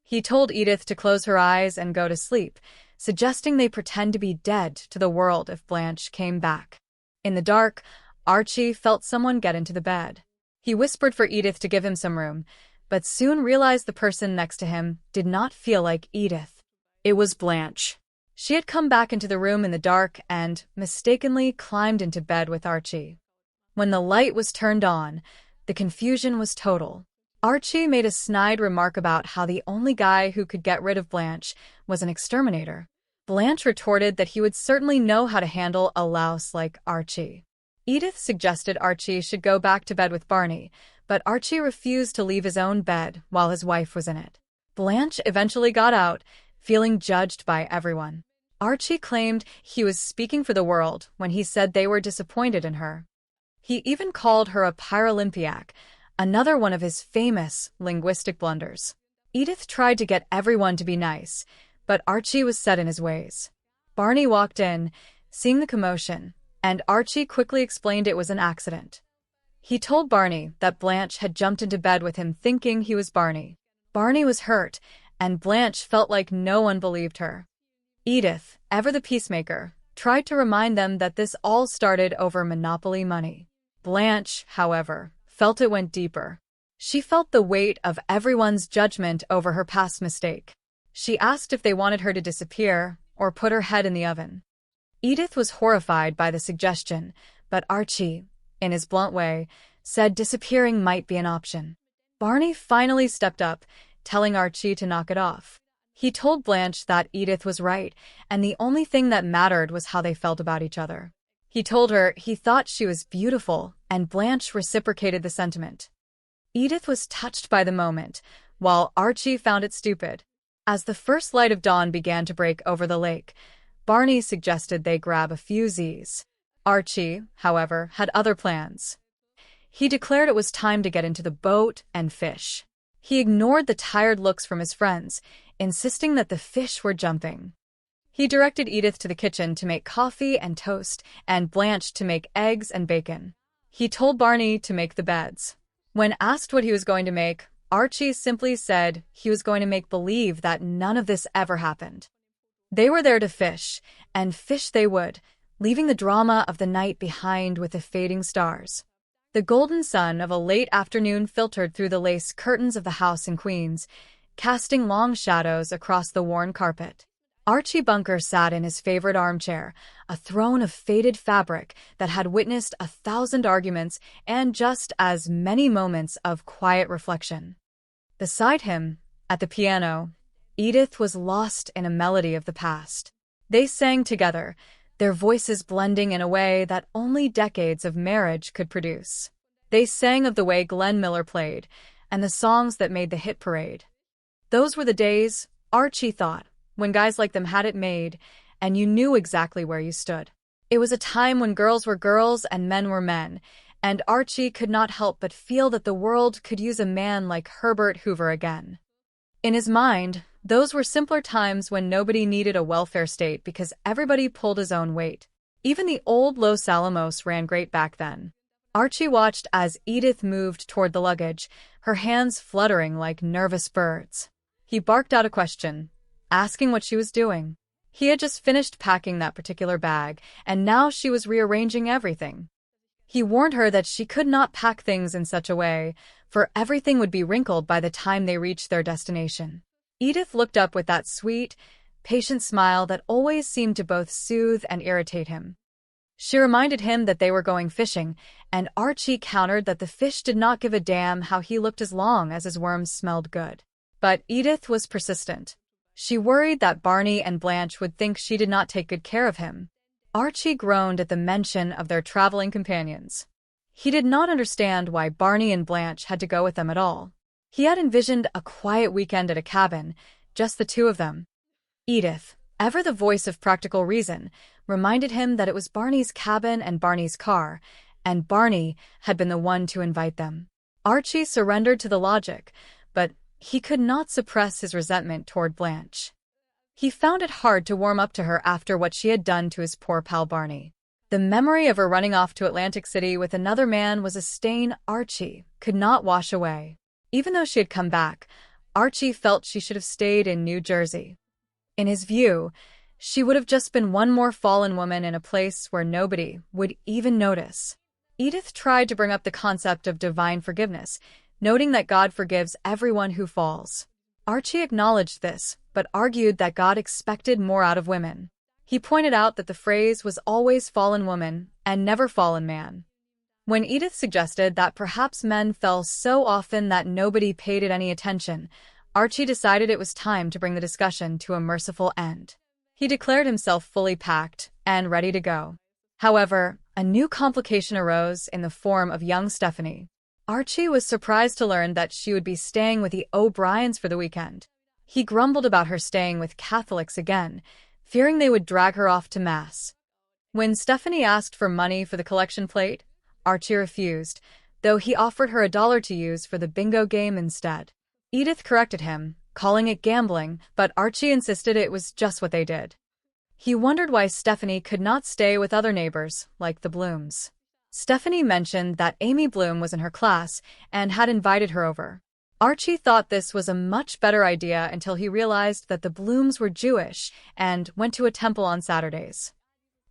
Speaker 6: He told Edith to close her eyes and go to sleep, suggesting they pretend to be dead to the world if Blanche came back. In the dark, Archie felt someone get into the bed. He whispered for Edith to give him some room, but soon realized the person next to him did not feel like Edith. It was Blanche. She had come back into the room in the dark and, mistakenly, climbed into bed with Archie. When the light was turned on, the confusion was total. Archie made a snide remark about how the only guy who could get rid of Blanche was an exterminator. Blanche retorted that he would certainly know how to handle a louse like Archie. Edith suggested Archie should go back to bed with Barney, but Archie refused to leave his own bed while his wife was in it. Blanche eventually got out, feeling judged by everyone. Archie claimed he was speaking for the world when he said they were disappointed in her. He even called her a Paralympiac, another one of his famous linguistic blunders. Edith tried to get everyone to be nice, but Archie was set in his ways. Barney walked in, seeing the commotion, and Archie quickly explained it was an accident. He told Barney that Blanche had jumped into bed with him thinking he was Barney. Barney was hurt, and Blanche felt like no one believed her. Edith, ever the peacemaker, tried to remind them that this all started over Monopoly money. Blanche, however, felt it went deeper. She felt the weight of everyone's judgment over her past mistake. She asked if they wanted her to disappear or put her head in the oven. Edith was horrified by the suggestion, but Archie, in his blunt way, said disappearing might be an option. Barney finally stepped up, telling Archie to knock it off. He told Blanche that Edith was right, and the only thing that mattered was how they felt about each other. He told her he thought she was beautiful, and Blanche reciprocated the sentiment. Edith was touched by the moment, while Archie found it stupid. As the first light of dawn began to break over the lake, Barney suggested they grab a few Z's. Archie, however, had other plans. He declared it was time to get into the boat and fish. He ignored the tired looks from his friends, insisting that the fish were jumping. He directed Edith to the kitchen to make coffee and toast, and Blanche to make eggs and bacon. He told Barney to make the beds. When asked what he was going to make, Archie simply said he was going to make believe that none of this ever happened. They were there to fish, and fish they would, leaving the drama of the night behind with the fading stars. The golden sun of a late afternoon filtered through the lace curtains of the house in Queens, casting long shadows across the worn carpet. Archie Bunker sat in his favorite armchair, a throne of faded fabric that had witnessed 1,000 arguments and just as many moments of quiet reflection. Beside him, at the piano, Edith was lost in a melody of the past. They sang together, their voices blending in a way that only decades of marriage could produce. They sang of the way Glenn Miller played, and the songs that made the hit parade. Those were the days, Archie thought, when guys like them had it made, and you knew exactly where you stood. It was a time when girls were girls and men were men, and Archie could not help but feel that the world could use a man like Herbert Hoover again. In his mind, those were simpler times when nobody needed a welfare state because everybody pulled his own weight. Even the old Los Alamos ran great back then. Archie watched as Edith moved toward the luggage, her hands fluttering like nervous birds. He barked out a question, asking what she was doing. He had just finished packing that particular bag, and now she was rearranging everything. He warned her that she could not pack things in such a way, for everything would be wrinkled by the time they reached their destination. Edith looked up with that sweet, patient smile that always seemed to both soothe and irritate him. She reminded him that they were going fishing, and Archie countered that the fish did not give a damn how he looked as long as his worms smelled good. But Edith was persistent. She worried that Barney and Blanche would think she did not take good care of him. Archie groaned at the mention of their traveling companions. He did not understand why Barney and Blanche had to go with them at all. He had envisioned a quiet weekend at a cabin, just the two of them. Edith, ever the voice of practical reason, reminded him that it was Barney's cabin and Barney's car, and Barney had been the one to invite them. Archie surrendered to the logic, but he could not suppress his resentment toward Blanche. He found it hard to warm up to her after what she had done to his poor pal Barney. The memory of her running off to Atlantic City with another man was a stain Archie could not wash away. Even though she had come back, Archie felt she should have stayed in New Jersey. In his view, She would have just been one more fallen woman in a place where nobody would even notice. Edith tried to bring up the concept of divine forgiveness, noting that God forgives everyone who falls. Archie acknowledged this, but argued that God expected more out of women. He pointed out that the phrase was always fallen woman and never fallen man. When Edith suggested that perhaps men fell so often that nobody paid it any attention, Archie decided it was time to bring the discussion to a merciful end. He declared himself fully packed and ready to go. However, a new complication arose in the form of young Stephanie. Archie was surprised to learn that she would be staying with the O'Briens for the weekend. He grumbled about her staying with Catholics again, fearing they would drag her off to Mass. When Stephanie asked for money for the collection plate, Archie refused, though he offered her $1 to use for the bingo game instead. Edith corrected him, calling it gambling, but Archie insisted it was just what they did. He wondered why Stephanie could not stay with other neighbors, like the Blooms. Stephanie mentioned that Amy Bloom was in her class and had invited her over. Archie thought this was a much better idea until he realized that the Blooms were Jewish and went to a temple on Saturdays.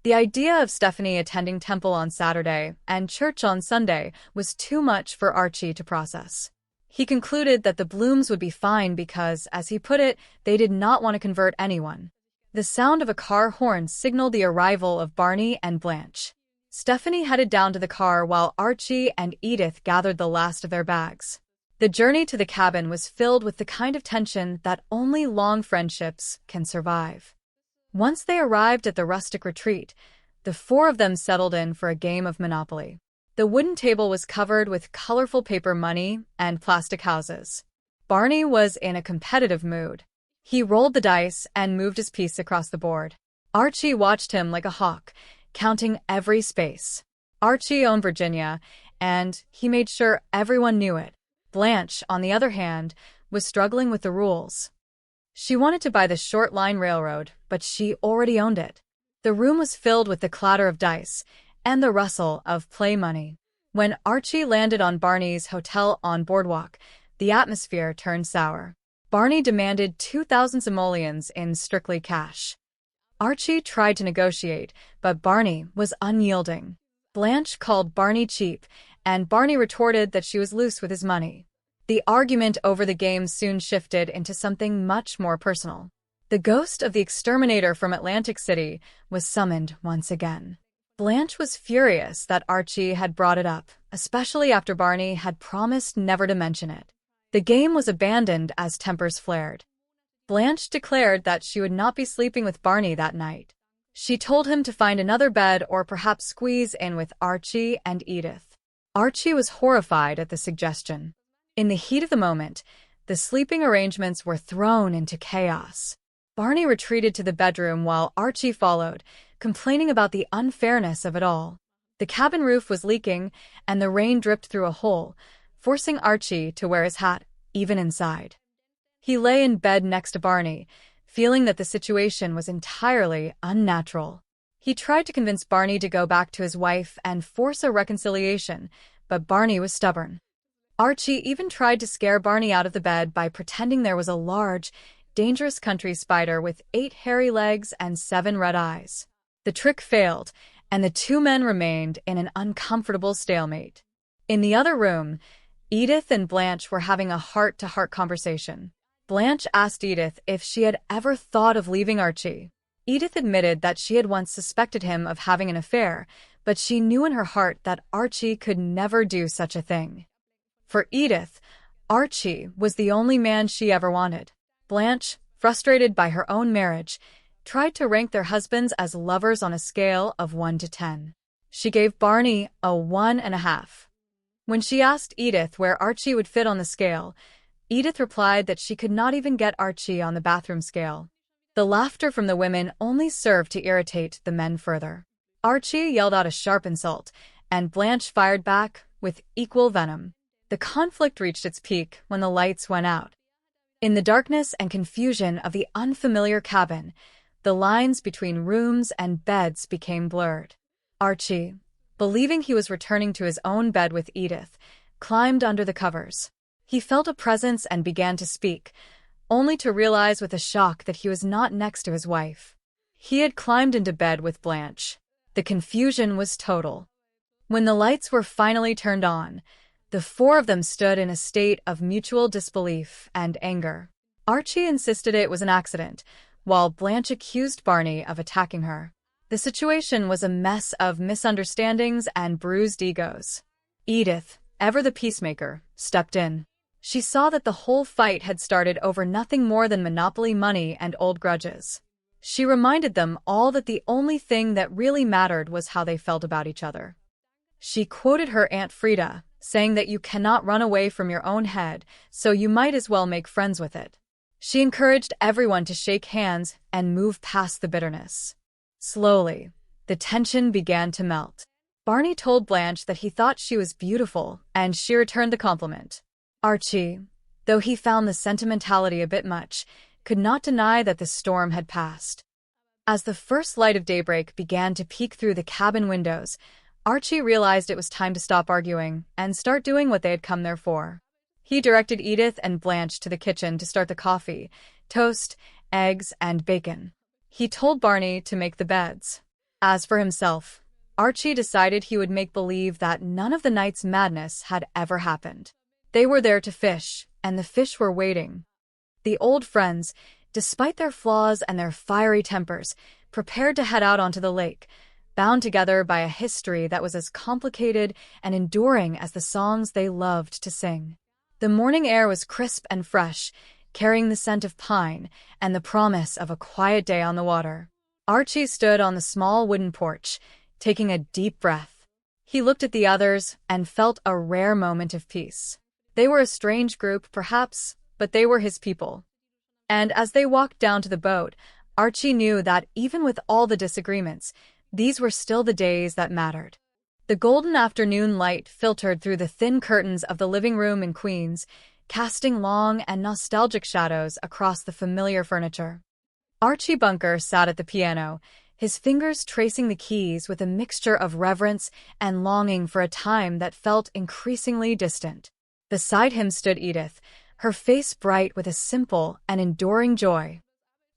Speaker 6: The idea of Stephanie attending temple on Saturday and church on Sunday was too much for Archie to process. He concluded that the Blooms would be fine because, as he put it, they did not want to convert anyone. The sound of a car horn signaled the arrival of Barney and Blanche. Stephanie headed down to the car while Archie and Edith gathered the last of their bags. The journey to the cabin was filled with the kind of tension that only long friendships can survive. Once they arrived at the rustic retreat, the four of them settled in for a game of Monopoly. The wooden table was covered with colorful paper money and plastic houses. Barney was in a competitive mood. He rolled the dice and moved his piece across the board. Archie watched him like a hawk, counting every space. Archie owned Virginia, and he made sure everyone knew it. Blanche, on the other hand, was struggling with the rules. She wanted to buy the Short Line Railroad, but she already owned it. The room was filled with the clatter of dice and the rustle of play money. When Archie landed on Barney's hotel on Boardwalk, the atmosphere turned sour. Barney demanded 2,000 simoleons in strictly cash. Archie tried to negotiate, but Barney was unyielding. Blanche called Barney cheap, and Barney retorted that she was loose with his money. The argument over the game soon shifted into something much more personal. The ghost of the exterminator from Atlantic City was summoned once again. Blanche was furious that Archie had brought it up, especially after Barney had promised never to mention it. The game was abandoned as tempers flared. Blanche declared that she would not be sleeping with Barney that night. She told him to find another bed or perhaps squeeze in with Archie and Edith. Archie was horrified at the suggestion. In the heat of the moment, the sleeping arrangements were thrown into chaos. Barney retreated to the bedroom while Archie followed, complaining about the unfairness of it all. The cabin roof was leaking, and the rain dripped through a hole, forcing Archie to wear his hat, even inside. He lay in bed next to Barney, feeling that the situation was entirely unnatural. He tried to convince Barney to go back to his wife and force a reconciliation, but Barney was stubborn. Archie even tried to scare Barney out of the bed by pretending there was a large, dangerous country spider with 8 hairy legs and 7 red eyes. The trick failed, and the two men remained in an uncomfortable stalemate. In the other room, Edith and Blanche were having a heart-to-heart conversation. Blanche asked Edith if she had ever thought of leaving Archie. Edith admitted that she had once suspected him of having an affair, but she knew in her heart that Archie could never do such a thing. For Edith, Archie was the only man she ever wanted. Blanche, frustrated by her own marriage, tried to rank their husbands as lovers on a scale of 1 to 10. She gave Barney a 1.5. When she asked Edith where Archie would fit on the scale, Edith replied that she could not even get Archie on the bathroom scale. The laughter from the women only served to irritate the men further. Archie yelled out a sharp insult, and Blanche fired back with equal venom. The conflict reached its peak when the lights went out. In the darkness and confusion of the unfamiliar cabin, the lines between rooms and beds became blurred. Archie, believing he was returning to his own bed with Edith, climbed under the covers. He felt a presence and began to speak, only to realize with a shock that he was not next to his wife. He had climbed into bed with Blanche. The confusion was total. When the lights were finally turned on, the four of them stood in a state of mutual disbelief and anger. Archie insisted it was an accident, while Blanche accused Barney of attacking her. The situation was a mess of misunderstandings and bruised egos. Edith, ever the peacemaker, stepped in. She saw that the whole fight had started over nothing more than monopoly money and old grudges. She reminded them all that the only thing that really mattered was how they felt about each other. She quoted her Aunt Frida, saying that you cannot run away from your own head, so you might as well make friends with it. She encouraged everyone to shake hands and move past the bitterness. Slowly, the tension began to melt. Barney told Blanche that he thought she was beautiful, and she returned the compliment. Archie, though he found the sentimentality a bit much, could not deny that the storm had passed. As the first light of daybreak began to peek through the cabin windows, Archie realized it was time to stop arguing and start doing what they had come there for. He directed Edith and Blanche to the kitchen to start the coffee, toast, eggs, and bacon. He told Barney to make the beds. As for himself, Archie decided he would make believe that none of the night's madness had ever happened. They were there to fish, and the fish were waiting. The old friends, despite their flaws and their fiery tempers, prepared to head out onto the lake, bound together by a history that was as complicated and enduring as the songs they loved to sing. The morning air was crisp and fresh, carrying the scent of pine and the promise of a quiet day on the water. Archie stood on the small wooden porch, taking a deep breath. He looked at the others and felt a rare moment of peace. They were a strange group, perhaps, but they were his people. And as they walked down to the boat, Archie knew that even with all the disagreements, these were still the days that mattered. The golden afternoon light filtered through the thin curtains of the living room in Queens, casting long and nostalgic shadows across the familiar furniture. Archie Bunker sat at the piano, his fingers tracing the keys with a mixture of reverence and longing for a time that felt increasingly distant. Beside him stood Edith, her face bright with a simple and enduring joy.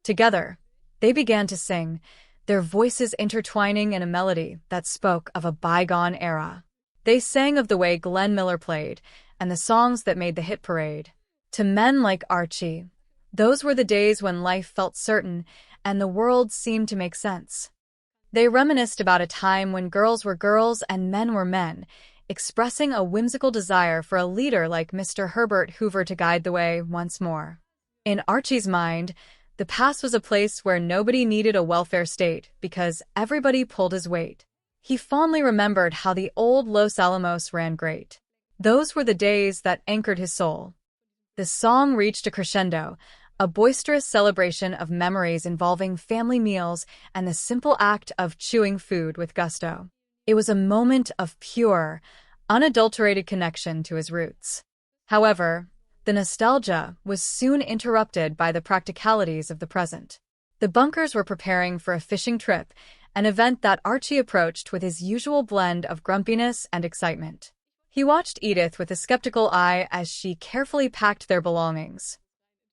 Speaker 6: Together, they began to sing, their voices intertwining in a melody that spoke of a bygone era. They sang of the way Glenn Miller played, and the songs that made the hit parade. To men like Archie, those were the days when life felt certain and the world seemed to make sense. They reminisced about a time when girls were girls and men were men, expressing a whimsical desire for a leader like Mr. Herbert Hoover to guide the way once more. In Archie's mind, the past was a place where nobody needed a welfare state because everybody pulled his weight. He fondly remembered how the old Los Alamos ran great. Those were the days that anchored his soul. The song reached a crescendo, a boisterous celebration of memories involving family meals and the simple act of chewing food with gusto. It was a moment of pure, unadulterated connection to his roots. However, the nostalgia was soon interrupted by the practicalities of the present. The Bunkers were preparing for a fishing trip, an event that Archie approached with his usual blend of grumpiness and excitement. He watched Edith with a skeptical eye as she carefully packed their belongings.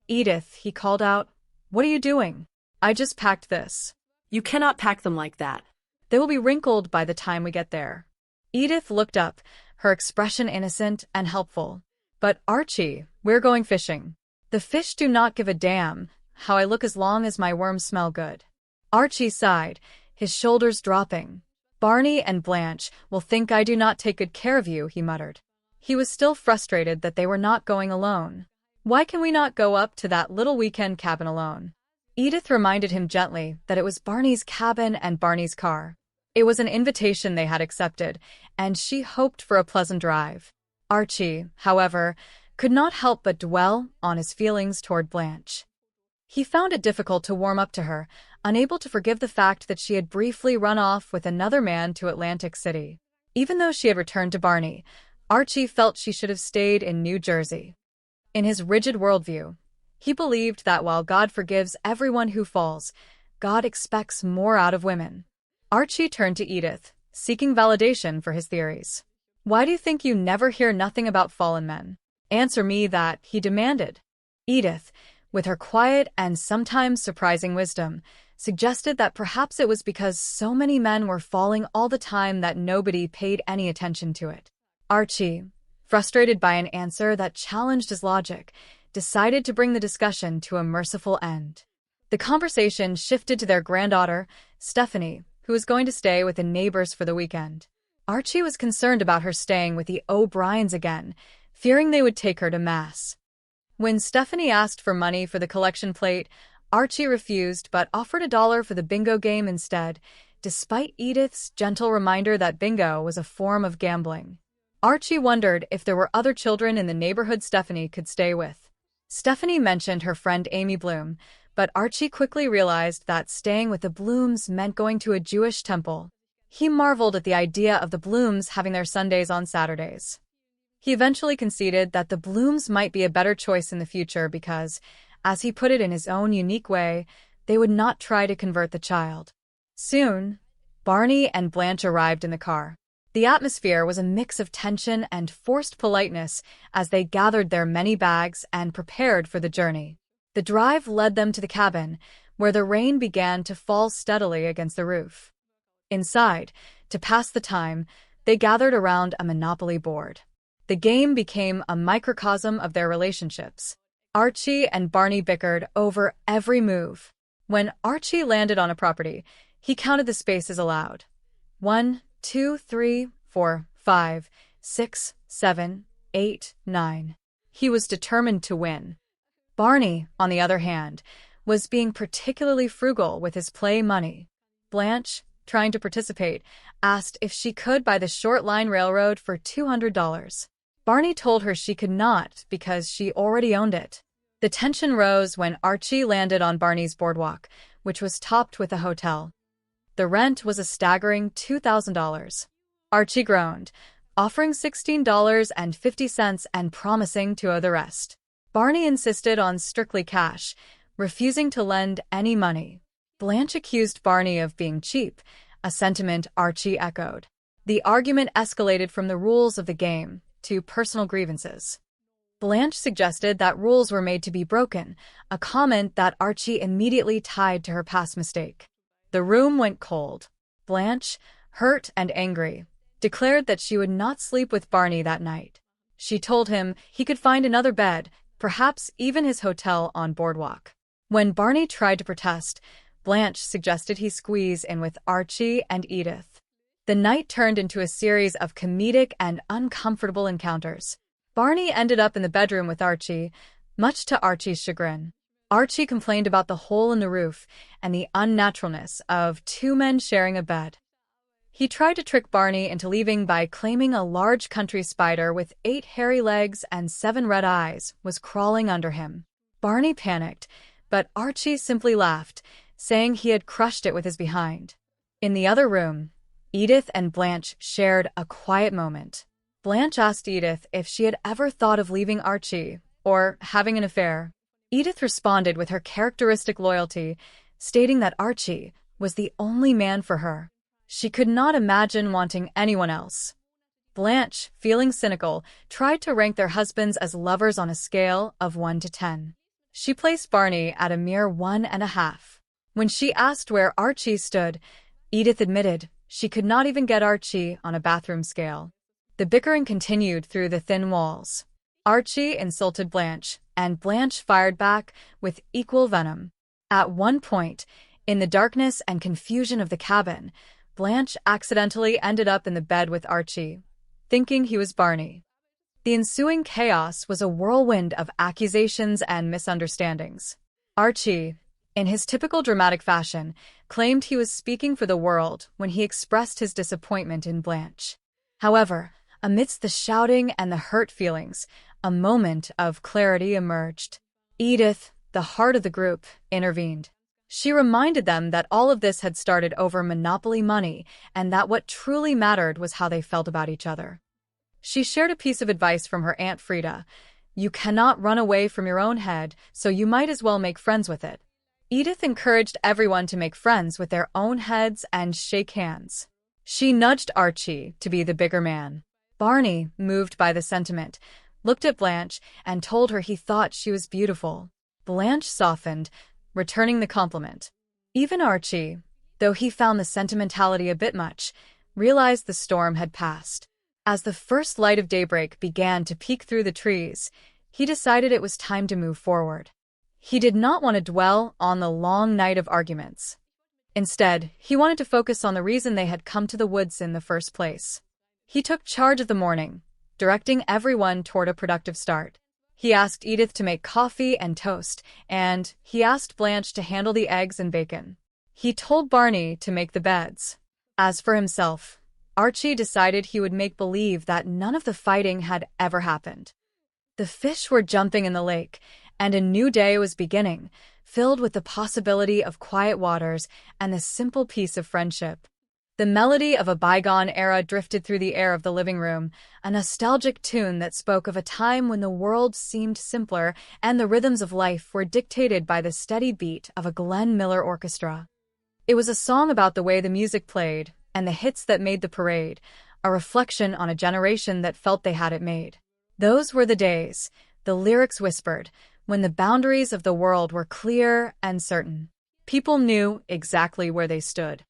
Speaker 6: "Edith," he called out, "what are you doing?" "I just packed this."
Speaker 7: You cannot pack them like that.
Speaker 6: "They will be wrinkled by the time we get there." Edith looked up, her expression innocent and helpful. "But Archie, we're going fishing. The fish do not give a damn how I look as long as my worms smell good." Archie sighed, his shoulders dropping. "Barney and Blanche will think I do not take good care of you," he muttered. He was still frustrated that they were not going alone. "Why can we not go up to that little weekend cabin alone?" Edith reminded him gently that it was Barney's cabin and Barney's car. It was an invitation they had accepted, and she hoped for a pleasant drive. Archie, however, could not help but dwell on his feelings toward Blanche. He found it difficult to warm up to her, unable to forgive the fact that she had briefly run off with another man to Atlantic City. Even though she had returned to Barney, Archie felt she should have stayed in New Jersey. In his rigid worldview, he believed that while God forgives everyone who falls, God expects more out of women. Archie turned to Edith, seeking validation for his theories. "Why do you think you never hear nothing about fallen men? Answer me that," he demanded. Edith, with her quiet and sometimes surprising wisdom, suggested that perhaps it was because so many men were falling all the time that nobody paid any attention to it. Archie, frustrated by an answer that challenged his logic, decided to bring the discussion to a merciful end. The conversation shifted to their granddaughter, Stephanie, who was going to stay with the neighbors for the weekend. Archie was concerned about her staying with the O'Briens again, fearing they would take her to Mass. When Stephanie asked for money for the collection plate, Archie refused but offered $1 for the bingo game instead, despite Edith's gentle reminder that bingo was a form of gambling. Archie wondered if there were other children in the neighborhood Stephanie could stay with. Stephanie mentioned her friend Amy Bloom, but Archie quickly realized that staying with the Blooms meant going to a Jewish temple. He marveled at the idea of the Blooms having their Sundays on Saturdays. He eventually conceded that the Blooms might be a better choice in the future because, as he put it in his own unique way, they would not try to convert the child. Soon, Barney and Blanche arrived in the car. The atmosphere was a mix of tension and forced politeness as they gathered their many bags and prepared for the journey. The drive led them to the cabin, where the rain began to fall steadily against the roof. Inside, to pass the time, they gathered around a Monopoly board. The game became a microcosm of their relationships. Archie and Barney bickered over every move. When Archie landed on a property, he counted the spaces aloud. 1, 2, 3, 4, 5, 6, 7, 8, 9. He was determined to win. Barney, on the other hand, was being particularly frugal with his play money. Blanche, trying to participate, asked if she could buy the short line railroad for $200. Barney told her she could not because she already owned it. The tension rose when Archie landed on Barney's boardwalk, which was topped with a hotel. The rent was a staggering $2,000. Archie groaned, offering $16.50 and promising to owe the rest. Barney insisted on strictly cash, refusing to lend any money. Blanche accused Barney of being cheap, a sentiment Archie echoed. The argument escalated from the rules of the game to personal grievances. Blanche suggested that rules were made to be broken, a comment that Archie immediately tied to her past mistake. The room went cold. Blanche, hurt and angry, declared that she would not sleep with Barney that night. She told him he could find another bed, perhaps even his hotel on Boardwalk. When Barney tried to protest, Blanche suggested he squeeze in with Archie and Edith. The night turned into a series of comedic and uncomfortable encounters. Barney ended up in the bedroom with Archie, much to Archie's chagrin. Archie complained about the hole in the roof and the unnaturalness of two men sharing a bed. He tried to trick Barney into leaving by claiming a large country spider with 8 hairy legs and 7 red eyes was crawling under him. Barney panicked, but Archie simply laughed, saying he had crushed it with his behind. In the other room, Edith and Blanche shared a quiet moment. Blanche asked Edith if she had ever thought of leaving Archie or having an affair. Edith responded with her characteristic loyalty, stating that Archie was the only man for her. She could not imagine wanting anyone else. Blanche, feeling cynical, tried to rank their husbands as lovers on a scale of 1 to 10. She placed Barney at a mere 1.5. When she asked where Archie stood, Edith admitted she could not even get Archie on a bathroom scale. The bickering continued through the thin walls. Archie insulted Blanche, and Blanche fired back with equal venom. At one point, in the darkness and confusion of the cabin, Blanche accidentally ended up in the bed with Archie, thinking he was Barney. The ensuing chaos was a whirlwind of accusations and misunderstandings. Archie, in his typical dramatic fashion, claimed he was speaking for the world when he expressed his disappointment in Blanche. However, amidst the shouting and the hurt feelings, a moment of clarity emerged. Edith, the heart of the group, intervened. She reminded them that all of this had started over Monopoly money and that what truly mattered was how they felt about each other. She shared a piece of advice from her Aunt Frida. You cannot run away from your own head, so you might as well make friends with it. Edith encouraged everyone to make friends with their own heads and shake hands. She nudged Archie to be the bigger man. Barney, moved by the sentiment, looked at Blanche and told her he thought she was beautiful. Blanche softened, returning the compliment. Even Archie, though he found the sentimentality a bit much, realized the storm had passed. As the first light of daybreak began to peek through the trees, he decided it was time to move forward. He did not want to dwell on the long night of arguments. Instead, he wanted to focus on the reason they had come to the woods in the first place. He took charge of the morning, directing everyone toward a productive start. He asked Edith to make coffee and toast, and he asked Blanche to handle the eggs and bacon. He told Barney to make the beds. As for himself, Archie decided he would make believe that none of the fighting had ever happened. The fish were jumping in the lake, and a new day was beginning, filled with the possibility of quiet waters and the simple peace of friendship. The melody of a bygone era drifted through the air of the living room, a nostalgic tune that spoke of a time when the world seemed simpler and the rhythms of life were dictated by the steady beat of a Glenn Miller orchestra. It was a song about the way the music played and the hits that made the parade, a reflection on a generation that felt they had it made. Those were the days, the lyrics whispered, when the boundaries of the world were clear and certain. People knew exactly where they stood.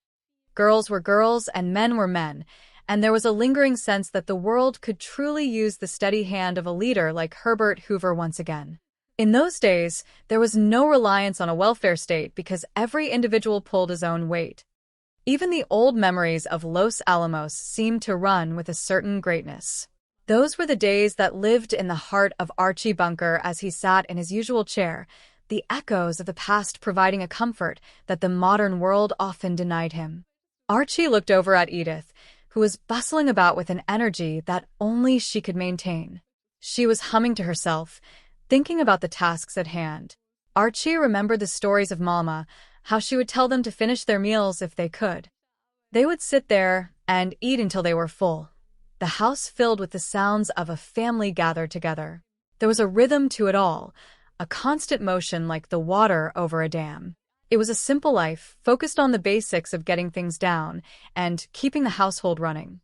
Speaker 6: Girls were girls and men were men, and there was a lingering sense that the world could truly use the steady hand of a leader like Herbert Hoover once again. In those days, there was no reliance on a welfare state because every individual pulled his own weight. Even the old memories of Los Alamos seemed to run with a certain greatness. Those were the days that lived in the heart of Archie Bunker as he sat in his usual chair, the echoes of the past providing a comfort that the modern world often denied him. Archie looked over at Edith, who was bustling about with an energy that only she could maintain. She was humming to herself, thinking about the tasks at hand. Archie remembered the stories of Mama, how she would tell them to finish their meals if they could. They would sit there and eat until they were full, the house filled with the sounds of a family gathered together. There was a rhythm to it all, a constant motion like the water over a dam. It was a simple life, focused on the basics of getting things down and keeping the household running.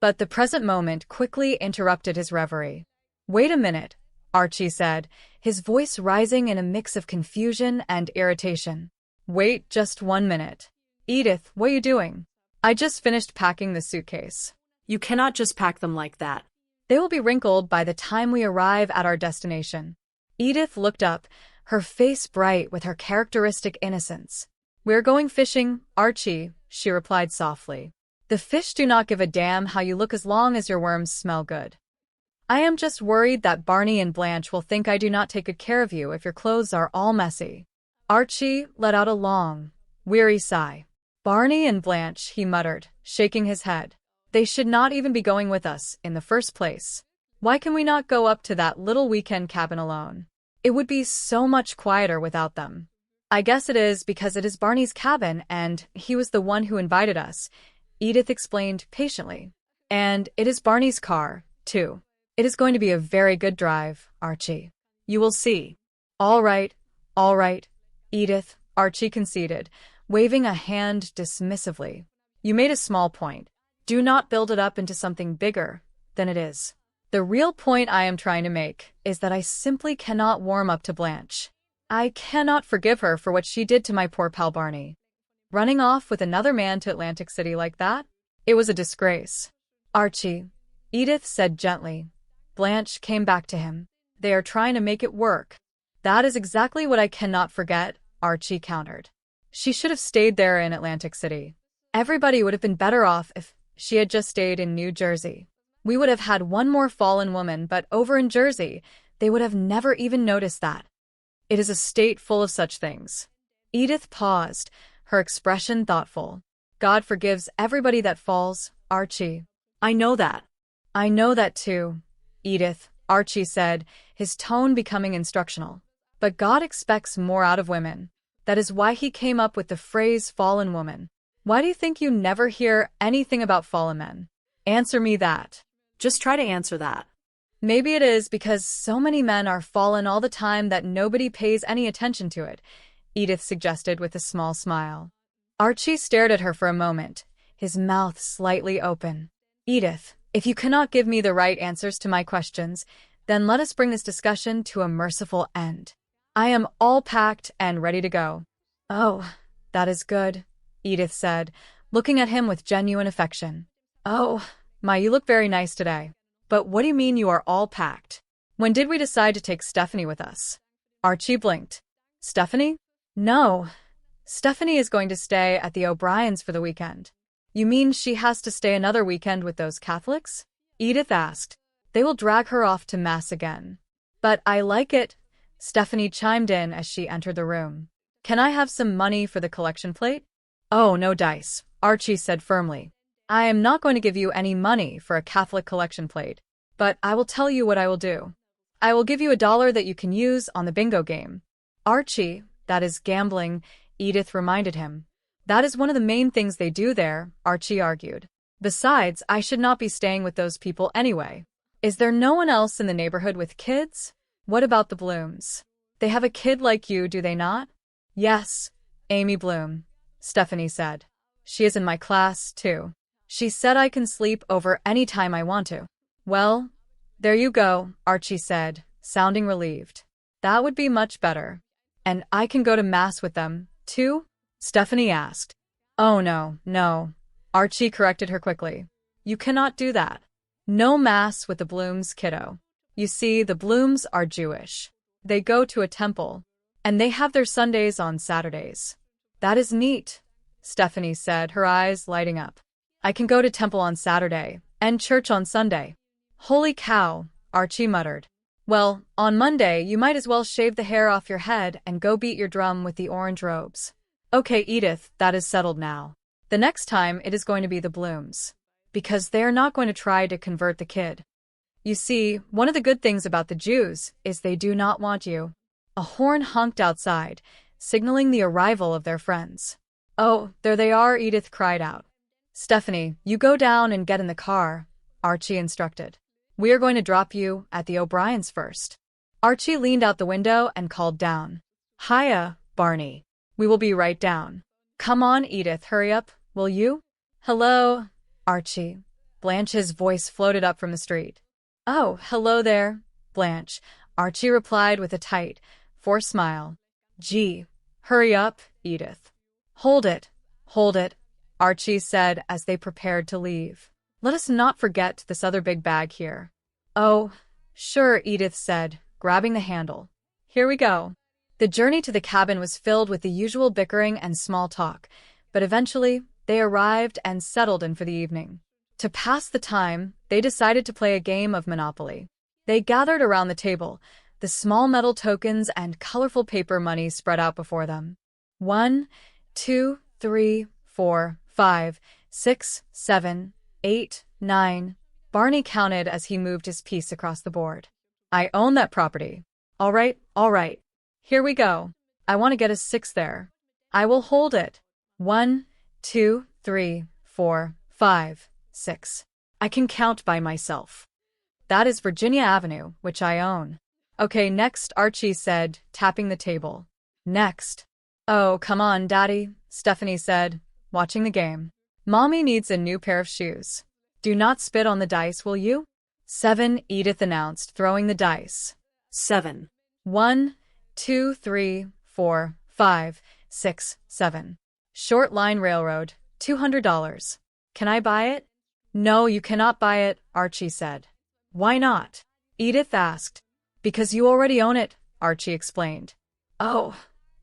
Speaker 6: But the present moment quickly interrupted his reverie. "Wait a minute," Archie said, his voice rising in a mix of confusion and irritation. "Wait just 1 minute. Edith, what are you doing?" "I just finished packing the suitcase."
Speaker 7: You cannot just pack them like that.
Speaker 6: "They will be wrinkled by the time we arrive at our destination." Edith looked up, her face bright with her characteristic innocence. "We're going fishing, Archie," she replied softly. "The fish do not give a damn how you look as long as your worms smell good. I am just worried that Barney and Blanche will think I do not take good care of you if your clothes are all messy." Archie let out a long, weary sigh. "Barney and Blanche," he muttered, shaking his head. "They should not even be going with us in the first place. Why can we not go up to that little weekend cabin alone? It would be so much quieter without them." "I guess it is because it is Barney's cabin and he was the one who invited us," Edith explained patiently. "And it is Barney's car, too. It is going to be a very good drive, Archie. You will see." All right, Edith," Archie conceded, waving a hand dismissively. "You made a small point. Do not build it up into something bigger than it is. The real point I am trying to make is that I simply cannot warm up to Blanche. I cannot forgive her for what she did to my poor pal Barney. Running off with another man to Atlantic City like that? It was a disgrace." "Archie," Edith said gently. Blanche came back to him. "They are trying to make it work." "That is exactly what I cannot forget," Archie countered. "She should have stayed there in Atlantic City. Everybody would have been better off if she had just stayed in New Jersey. We would have had one more fallen woman, but over in Jersey, they would have never even noticed that. It is a state full of such things." Edith paused, her expression thoughtful. "God forgives everybody that falls, Archie."
Speaker 7: I know that.
Speaker 6: "I know that too, Edith," Archie said, his tone becoming instructional. "But God expects more out of women. That is why he came up with the phrase fallen woman. Why do you think you never hear anything about fallen men? Answer me that."
Speaker 7: Just try to answer that.
Speaker 6: "Maybe it is because so many men are fallen all the time that nobody pays any attention to it," Edith suggested with a small smile. Archie stared at her for a moment, his mouth slightly open. "Edith, if you cannot give me the right answers to my questions, then let us bring this discussion to a merciful end. I am all packed and ready to go." "Oh," that is good, Edith said, looking at him with genuine affection. Oh, my, you look very nice today. But what do you mean you are all packed? When did we decide to take Stephanie with us? Archie blinked. Stephanie? No. Stephanie is going to stay at the O'Briens for the weekend. You mean she has to stay another weekend with those Catholics? Edith asked. They will drag her off to Mass again. But I like it, Stephanie chimed in as she entered the room. Can I have some money for the collection plate? Oh, no dice, Archie said firmly. I am not going to give you any money for a Catholic collection plate, but I will tell you what I will do. I will give you $1 that you can use on the bingo game. Archie, that is gambling, Edith reminded him. That is one of the main things they do there, Archie argued. Besides, I should not be staying with those people anyway. Is there no one else in the neighborhood with kids? What about the Blooms? They have a kid like you, do they not? Yes, Amy Bloom, Stephanie said. She is in my class, too. She said I can sleep over any time I want to. Well, there you go, Archie said, sounding relieved. That would be much better. And I can go to Mass with them, too? Stephanie asked. Oh, no, Archie corrected her quickly. You cannot do that. No Mass with the Blooms, kiddo. You see, the Blooms are Jewish. They go to a temple, and they have their Sundays on Saturdays. That is neat, Stephanie said, her eyes lighting up. I can go to temple on Saturday, and church on Sunday. Holy cow, Archie muttered. Well, on Monday you might as well shave the hair off your head and go beat your drum with the orange robes. Okay, Edith, that is settled now. The next time it is going to be the Blooms. Because they are not going to try to convert the kid. You see, one of the good things about the Jews is they do not want you. A horn honked outside, signaling the arrival of their friends. Oh, there they are, Edith cried out. Stephanie, you go down and get in the car, Archie instructed. We are going to drop you at the O'Briens first. Archie leaned out the window and called down. Hiya, Barney. We will be right down. Come on, Edith, hurry up, will you? Hello, Archie. Blanche's voice floated up from the street. Oh, hello there, Blanche, Archie replied with a tight, forced smile. Gee, hurry up, Edith. Hold it, Archie said as they prepared to leave. Let us not forget this other big bag here. Oh, sure, Edith said, grabbing the handle. Here we go. The journey to the cabin was filled with the usual bickering and small talk, but eventually they arrived and settled in for the evening. To pass the time, they decided to play a game of Monopoly. They gathered around the table, the small metal tokens and colorful paper money spread out before them. 1, 2, 3, 4, 5, 6, 7, 8, 9. Barney counted as he moved his piece across the board. I own that property. All right. Here we go. I want to get a 6 there. I will hold it. 1, 2, 3, 4, 5, 6. I can count by myself. That is Virginia Avenue, which I own. Okay, next, Archie said, tapping the table. Next. Oh, come on, Daddy, Stephanie said, watching the game. Mommy needs a new pair of shoes. Do not spit on the dice, will you? 7, Edith announced, throwing the dice.
Speaker 7: 7.
Speaker 6: 1, 2, 3, 4, 5, 6, 7. Short Line Railroad, $200. Can I buy it? No, you cannot buy it, Archie said. Why not? Edith asked. Because you already own it, Archie explained. Oh,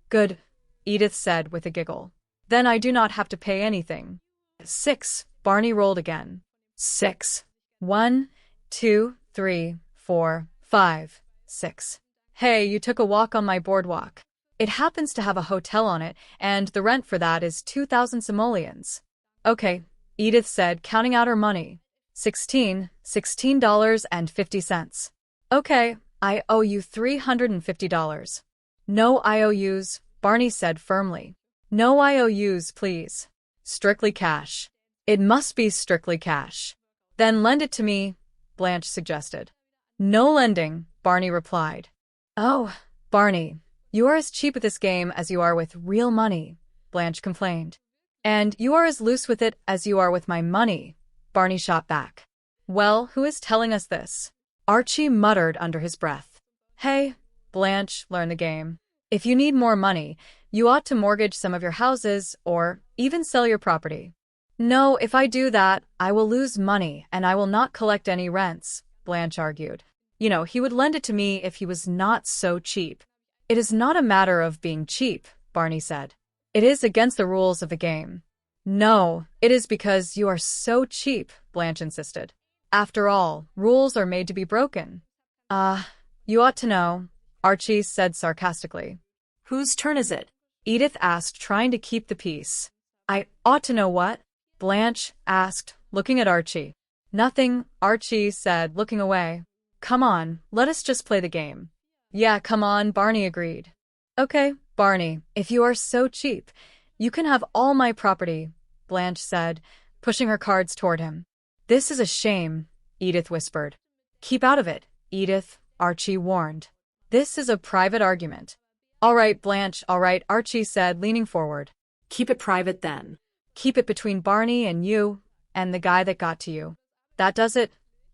Speaker 6: good, Edith said with a giggle. Then I do not have to pay anything. 6, Barney rolled again. 6. 1, 2, 3, 4, 5, 6. Hey, you took a walk on my boardwalk. It happens to have a hotel on it, and the rent for that is 2,000 simoleons. Okay, Edith said, counting out her money. $16.50. Okay, I owe you $350. No IOUs, Barney said firmly. No IOUs, please. Strictly cash. It must be strictly cash. Then lend it to me, Blanche suggested. No lending, Barney replied. Oh, Barney, you are as cheap at this game as you are with real money, Blanche complained. And you are as loose with it as you are with my money, Barney shot back. Well, who is telling us this? Archie muttered under his breath. Hey, Blanche, learn the game. If you need more money, you ought to mortgage some of your houses or even sell your property. No, if I do that, I will lose money and I will not collect any rents, Blanche argued. You know, he would lend it to me if he was not so cheap. It is not a matter of being cheap, Barney said. It is against the rules of the game. No, it is because you are so cheap, Blanche insisted. After all, rules are made to be broken. You ought to know, Archie said sarcastically.
Speaker 7: Whose turn is it?
Speaker 6: Edith asked, trying to keep the peace. I ought to know what? Blanche asked, looking at Archie. Nothing, Archie said, looking away. Come on, let us just play the game. Yeah, come on, Barney agreed. Okay, Barney, if you are so cheap, you can have all my property, Blanche said, pushing her cards toward him. This is a shame, Edith whispered. Keep out of it, Edith, Archie warned. This is a private argument. All right, Blanche, all right, Archie said, leaning forward.
Speaker 7: Keep it private then.
Speaker 6: Keep it between Barney and you, and the guy that got to you. That does it,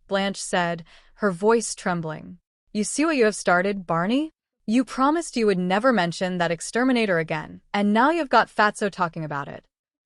Speaker 6: Blanche said, her voice trembling. You see what you have started, Barney? You promised you would never mention that exterminator again, and now you've got Fatso talking about it.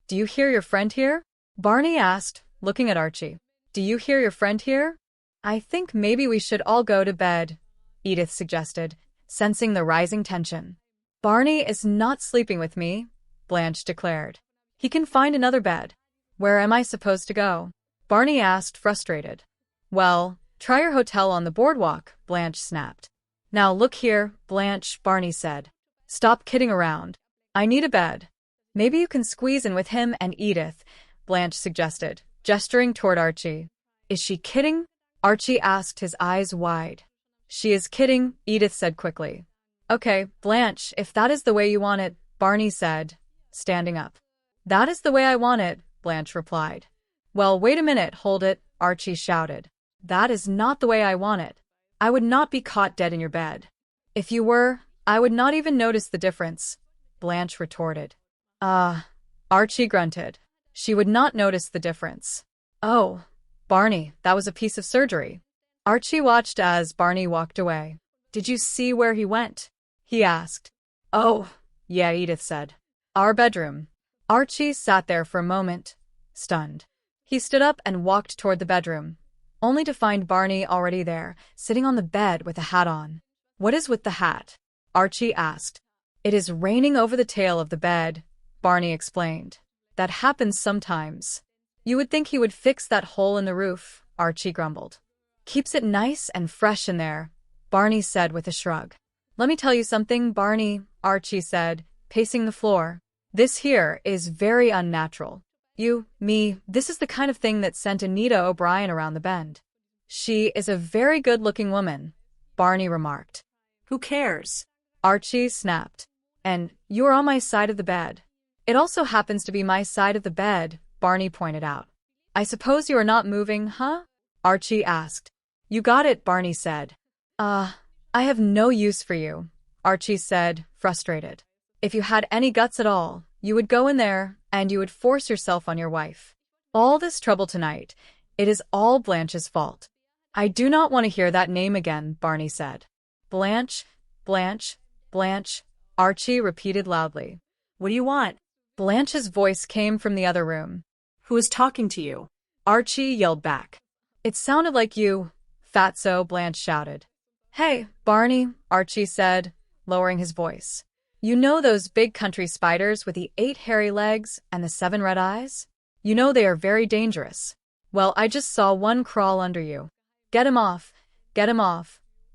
Speaker 6: Do you hear your friend here? Barney asked, looking at Archie. Do you hear your friend here? I think maybe we should all go to bed, Edith suggested, sensing the rising tension. Barney is not sleeping with me, Blanche declared. He can find another bed. Where am I supposed to go? Barney asked, frustrated. Well, try your hotel on the boardwalk, Blanche snapped. Now look here, Blanche, Barney said. Stop kidding around. I need a bed. Maybe you can squeeze in with him and Edith, Blanche suggested, gesturing toward Archie. Is she kidding? Archie asked, his eyes wide. She is kidding, Edith said quickly. Okay, Blanche, if that is the way you want it, Barney said, standing up. That is the way I want it, Blanche replied. Well, wait a minute, hold it, Archie shouted. That is not the way I want it. I would not be caught dead in your bed. If you were, I would not even notice the difference, Blanche retorted. Archie grunted. She would not notice the difference. Oh, Barney, that was a piece of surgery. Archie watched as Barney walked away. Did you see where he went? He asked. Oh, yeah, Edith said. Our bedroom. Archie sat there for a moment, stunned. He stood up and walked toward the bedroom, only to find Barney already there, sitting on the bed with a hat on. What is with the hat? Archie asked. It is raining over the tail of the bed, Barney explained. That happens sometimes. You would think he would fix that hole in the roof, Archie grumbled. Keeps it nice and fresh in there, Barney said with a shrug. Let me tell you something, Barney, Archie said, pacing the floor. This here is very unnatural. This is the kind of thing that sent Anita O'Brien around the bend. She is a very good-looking woman, Barney remarked.
Speaker 7: Who cares?
Speaker 6: Archie snapped. And you are on my side of the bed. It also happens to be my side of the bed, Barney pointed out. I suppose you are not moving, huh? Archie asked. You got it, Barney said. I have no use for you, Archie said, frustrated. If you had any guts at all, you would go in there and you would force yourself on your wife. All this trouble tonight, it is all Blanche's fault. I do not want to hear that name again, Barney said. Blanche, Blanche, Blanche, Archie repeated loudly.
Speaker 7: What do you want?
Speaker 6: Blanche's voice came from the other room.
Speaker 7: Who is talking to you?
Speaker 6: Archie yelled back. It sounded like you, Fatso, Blanche shouted. Hey, Barney, Archie said, lowering his voice. You know those big country spiders with the 8 hairy legs and the 7 red eyes? You know they are very dangerous. Well, I just saw one crawl under you. Get him off,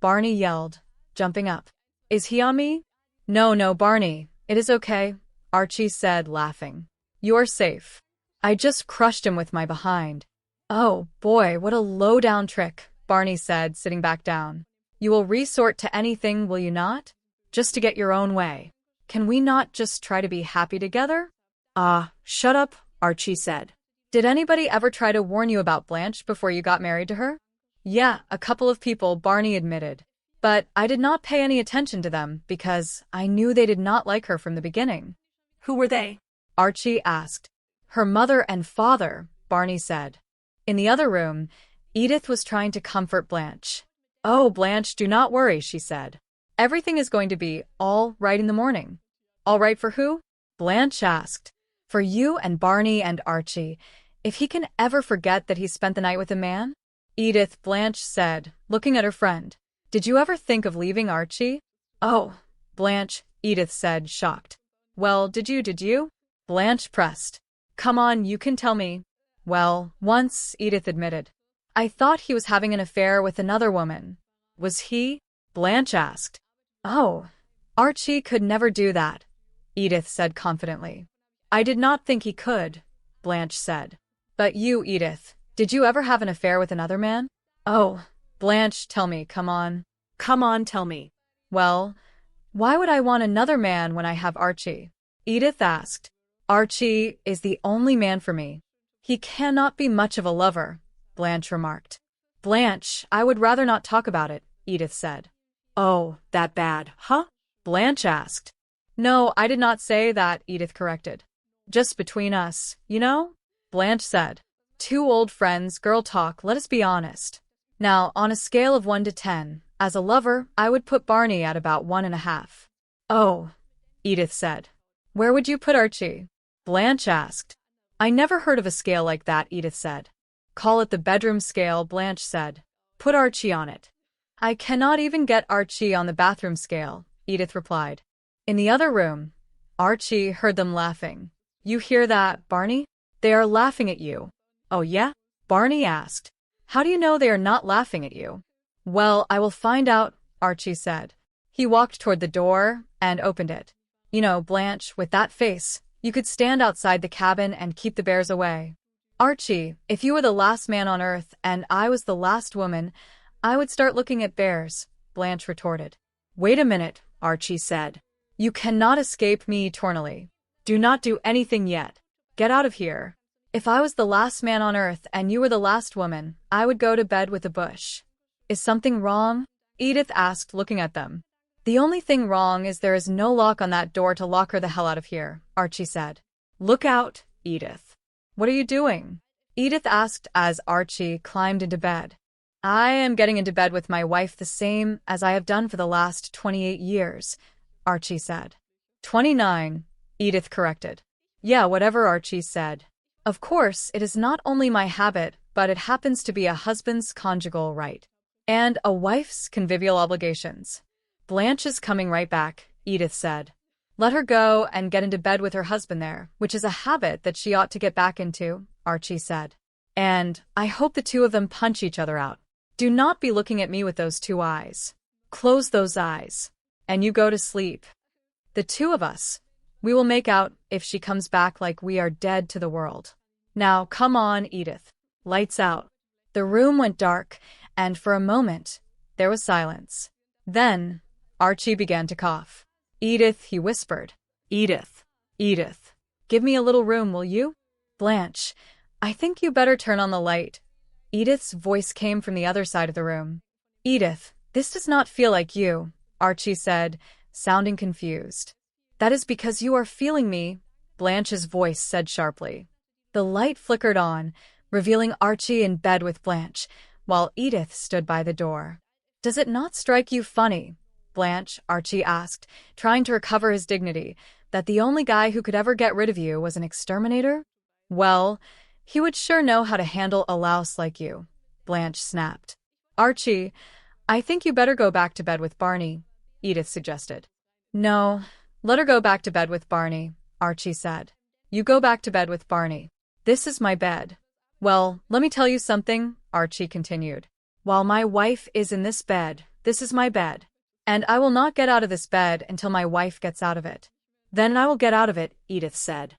Speaker 6: Barney yelled, jumping up. Is he on me? No, Barney, it is okay, Archie said, laughing. You're safe. I just crushed him with my behind. Oh, boy, what a low-down trick, Barney said, sitting back down. You will resort to anything, will you not? Just to get your own way. Can we not just try to be happy together?
Speaker 7: Shut up, Archie said.
Speaker 6: Did anybody ever try to warn you about Blanche before you got married to her? Yeah, a couple of people, Barney admitted. But I did not pay any attention to them because I knew they did not like her from the beginning.
Speaker 7: Who were they?
Speaker 6: Archie asked. Her mother and father, Barney said. In the other room, Edith was trying to comfort Blanche. Oh, Blanche, do not worry, she said. Everything is going to be all right in the morning. All right for who? Blanche asked. For you and Barney and Archie. If he can ever forget that he spent the night with a man? Edith, Blanche said, looking at her friend. Did you ever think of leaving Archie? Oh, Blanche, Edith said, shocked. Well, did you? Blanche pressed. Come on, you can tell me. Well, once, Edith admitted. I thought he was having an affair with another woman. Was he? Blanche asked. Oh, Archie could never do that, Edith said confidently. I did not think he could, Blanche said. But you, Edith, did you ever have an affair with another man? Oh, Blanche, tell me, come on.
Speaker 7: Come on, tell me.
Speaker 6: Well, why would I want another man when I have Archie? Edith asked. Archie is the only man for me. He cannot be much of a lover, Blanche remarked. Blanche, I would rather not talk about it, Edith said.
Speaker 7: Oh, that bad, huh?
Speaker 6: Blanche asked. No, I did not say that, Edith corrected. Just between us, you know? Blanche said. Two old friends, girl talk, let us be honest. Now, on a scale of 1 to 10, as a lover, I would put Barney at about 1.5. Oh, Edith said. Where would you put Archie? Blanche asked. I never heard of a scale like that, Edith said. Call it the bedroom scale, Blanche said. Put Archie on it. I cannot even get Archie on the bathroom scale, Edith replied. In the other room, Archie heard them laughing. You hear that, Barney? They are laughing at you. Oh yeah? Barney asked. How do you know they are not laughing at you? Well, I will find out, Archie said. He walked toward the door and opened it. You know, Blanche, with that face, you could stand outside the cabin and keep the bears away. Archie, if you were the last man on Earth and I was the last woman, I would start looking at bears, Blanche retorted. Wait a minute, Archie said. You cannot escape me eternally. Do not do anything yet. Get out of here. If I was the last man on Earth and you were the last woman, I would go to bed with a bush. Is something wrong? Edith asked, looking at them. The only thing wrong is there is no lock on that door to lock her the hell out of here, Archie said. Look out, Edith. What are you doing? Edith asked as Archie climbed into bed. I am getting into bed with my wife the same as I have done for the last 28 years, Archie said. 29, Edith corrected. Yeah, whatever Archie said. Of course, it is not only my habit, but it happens to be a husband's conjugal right. And a wife's convivial obligations. Blanche is coming right back, Edith said. Let her go and get into bed with her husband there, which is a habit that she ought to get back into, Archie said. And I hope the two of them punch each other out. Do not be looking at me with those two eyes. Close those eyes. And you go to sleep. The two of us. We will make out if she comes back like we are dead to the world. Now, come on, Edith. Lights out. The room went dark, and for a moment, there was silence. Then, Archie began to cough. Edith, he whispered. Edith. Edith. Give me a little room, will you? Blanche, I think you better turn on the light. Edith's voice came from the other side of the room. Edith, this does not feel like you, Archie said, sounding confused. That is because you are feeling me, Blanche's voice said sharply. The light flickered on, revealing Archie in bed with Blanche, while Edith stood by the door. Does it not strike you funny, Blanche, Archie asked, trying to recover his dignity, that the only guy who could ever get rid of you was an exterminator? Well, he would sure know how to handle a louse like you, Blanche snapped. Archie, I think you better go back to bed with Barney, Edith suggested. No, let her go back to bed with Barney, Archie said. You go back to bed with Barney. This is my bed. Well, let me tell you something, Archie continued. While my wife is in this bed, this is my bed. And I will not get out of this bed until my wife gets out of it. Then I will get out of it, Edith said.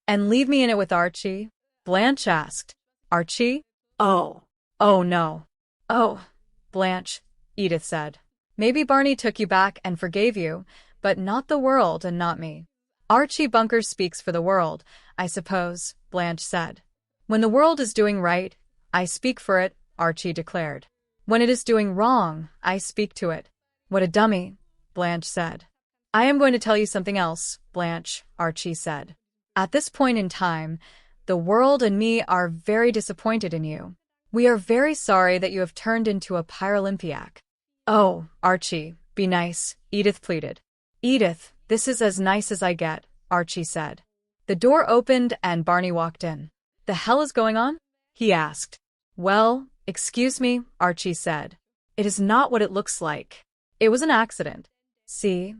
Speaker 6: And leave me in it with Archie? Blanche asked. Archie? Oh. Oh, no. Oh, Blanche, Edith said. Maybe Barney took you back and forgave you, but not the world and not me. Archie Bunker speaks for the world, I suppose, Blanche said. When the world is doing right, I speak for it, Archie declared. When it is doing wrong, I speak to it. What a dummy, Blanche said. I am going to tell you something else, Blanche, Archie said. At this point in time, the world and me are very disappointed in you. We are very sorry that you have turned into a Paralympiac. Oh, Archie, Be nice, Edith pleaded. Edith, this is as nice as I get, Archie said. The door opened and Barney walked in. The hell is going on? He asked. Well, excuse me, Archie said. It is not what it looks like. It was an accident. See?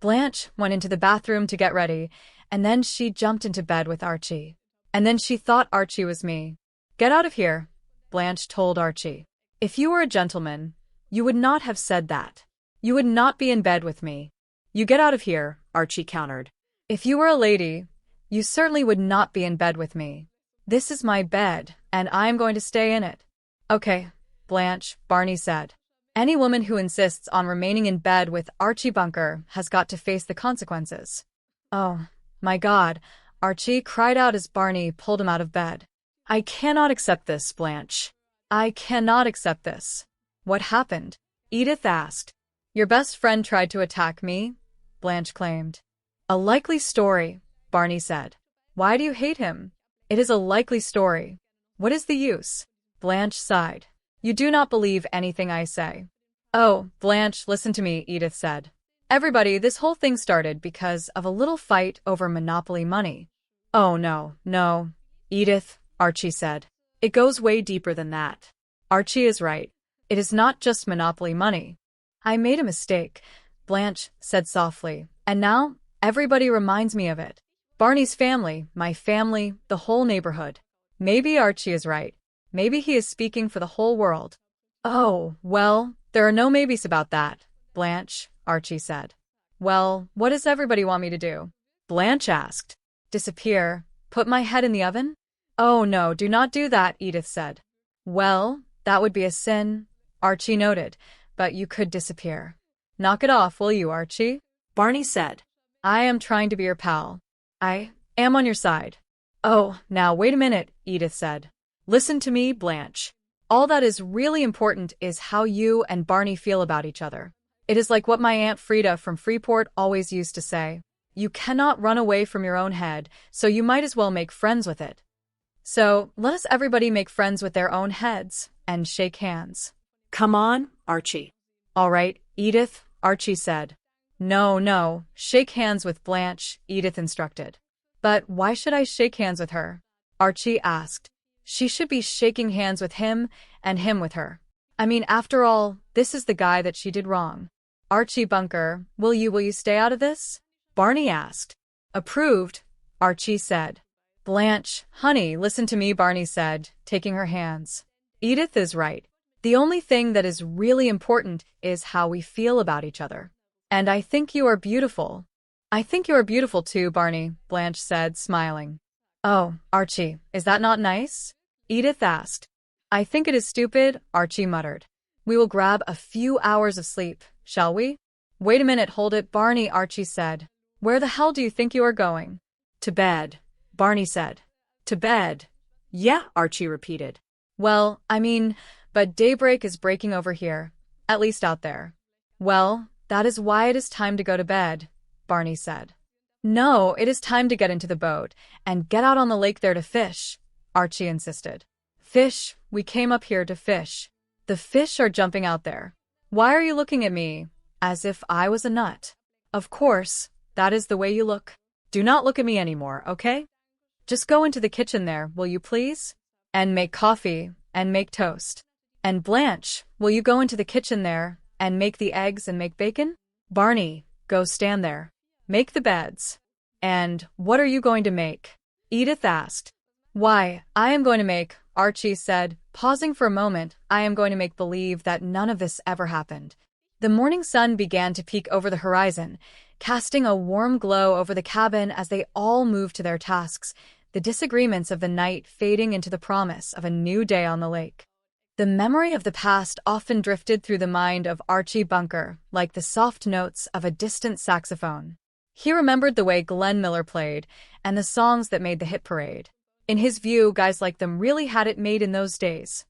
Speaker 6: Blanche went into the bathroom to get ready, and then she jumped into bed with Archie. And then she thought Archie was me. Get out of here, Blanche told Archie. If you were a gentleman, you would not have said that. You would not be in bed with me. You get out of here, Archie countered. If you were a lady, you certainly would not be in bed with me. This is my bed, and I am going to stay in it. Okay, Blanche, Barney said. Any woman who insists on remaining in bed with Archie Bunker has got to face the consequences. Oh, my God, Archie cried out as Barney pulled him out of bed. I cannot accept this, Blanche. I cannot accept this. What happened? Edith asked. Your best friend tried to attack me, Blanche claimed. A likely story, Barney said. Why do you hate him? It is a likely story. What is the use? Blanche sighed. You do not believe anything I say. Oh, Blanche, listen to me, Edith said. Everybody, this whole thing started because of a little fight over Monopoly money. Oh, no, Edith, Archie said. It goes way deeper than that. Archie is right. It is not just Monopoly money. I made a mistake, Blanche said softly, and now everybody reminds me of it. Barney's family, my family, the whole neighborhood. Maybe Archie is right. Maybe he is speaking for the whole world. Oh, well, there are no maybes about that, Blanche, Archie said. Well, what does everybody want me to do? Blanche asked. Disappear? Put my head in the oven? Oh no, do not do that, Edith said. Well, that would be a sin, Archie noted, but you could disappear. Knock it off, will you, Archie? Barney said. I am trying to be your pal. I am on your side. Oh, now wait a minute, Edith said. Listen to me, Blanche. All that is really important is how you and Barney feel about each other. It is like what my Aunt Frida from Freeport always used to say. You cannot run away from your own head, so you might as well make friends with it. So, let us everybody make friends with their own heads and shake hands. Come on, Archie. All right, Edith, Archie said. No, shake hands with Blanche, Edith instructed. But why should I shake hands with her? Archie asked. She should be shaking hands with him and him with her. I mean, after all, this is the guy that she did wrong. Archie Bunker, will you stay out of this? Barney asked. Approved, Archie said. Blanche, honey, listen to me, Barney said, taking her hands. Edith is right. The only thing that is really important is how we feel about each other. And I think you are beautiful. I think you are beautiful too, Barney, Blanche said, smiling. Oh, Archie, is that not nice? Edith asked. I think it is stupid, Archie muttered. We will grab a few hours of sleep, shall we? Wait a minute, hold it, Barney, Archie said. Where the hell do you think you are going? To bed, Barney said. To bed? Yeah, Archie repeated. Well, I mean, but daybreak is breaking over here, at least out there. Well, that is why it is time to go to bed, Barney said. No, it is time to get into the boat and get out on the lake there to fish, Archie insisted. Fish? We came up here to fish. The fish are jumping out there. Why are you looking at me as if I was a nut? Of course, that is the way you look. Do not look at me anymore, okay? Just go into the kitchen there, will you please? And make coffee and make toast. And Blanche, will you go into the kitchen there and make the eggs and make bacon? Barney, go stand there. Make the beds. And what are you going to make? Edith asked. Why, I am going to make, Archie said, pausing for a moment, I am going to make believe that none of this ever happened. The morning sun began to peek over the horizon, casting a warm glow over the cabin as they all moved to their tasks, the disagreements of the night fading into the promise of a new day on the lake. The memory of the past often drifted through the mind of Archie Bunker, like the soft notes of a distant saxophone. He remembered the way Glenn Miller played and the songs that made the hit parade. In his view, guys like them really had it made in those days.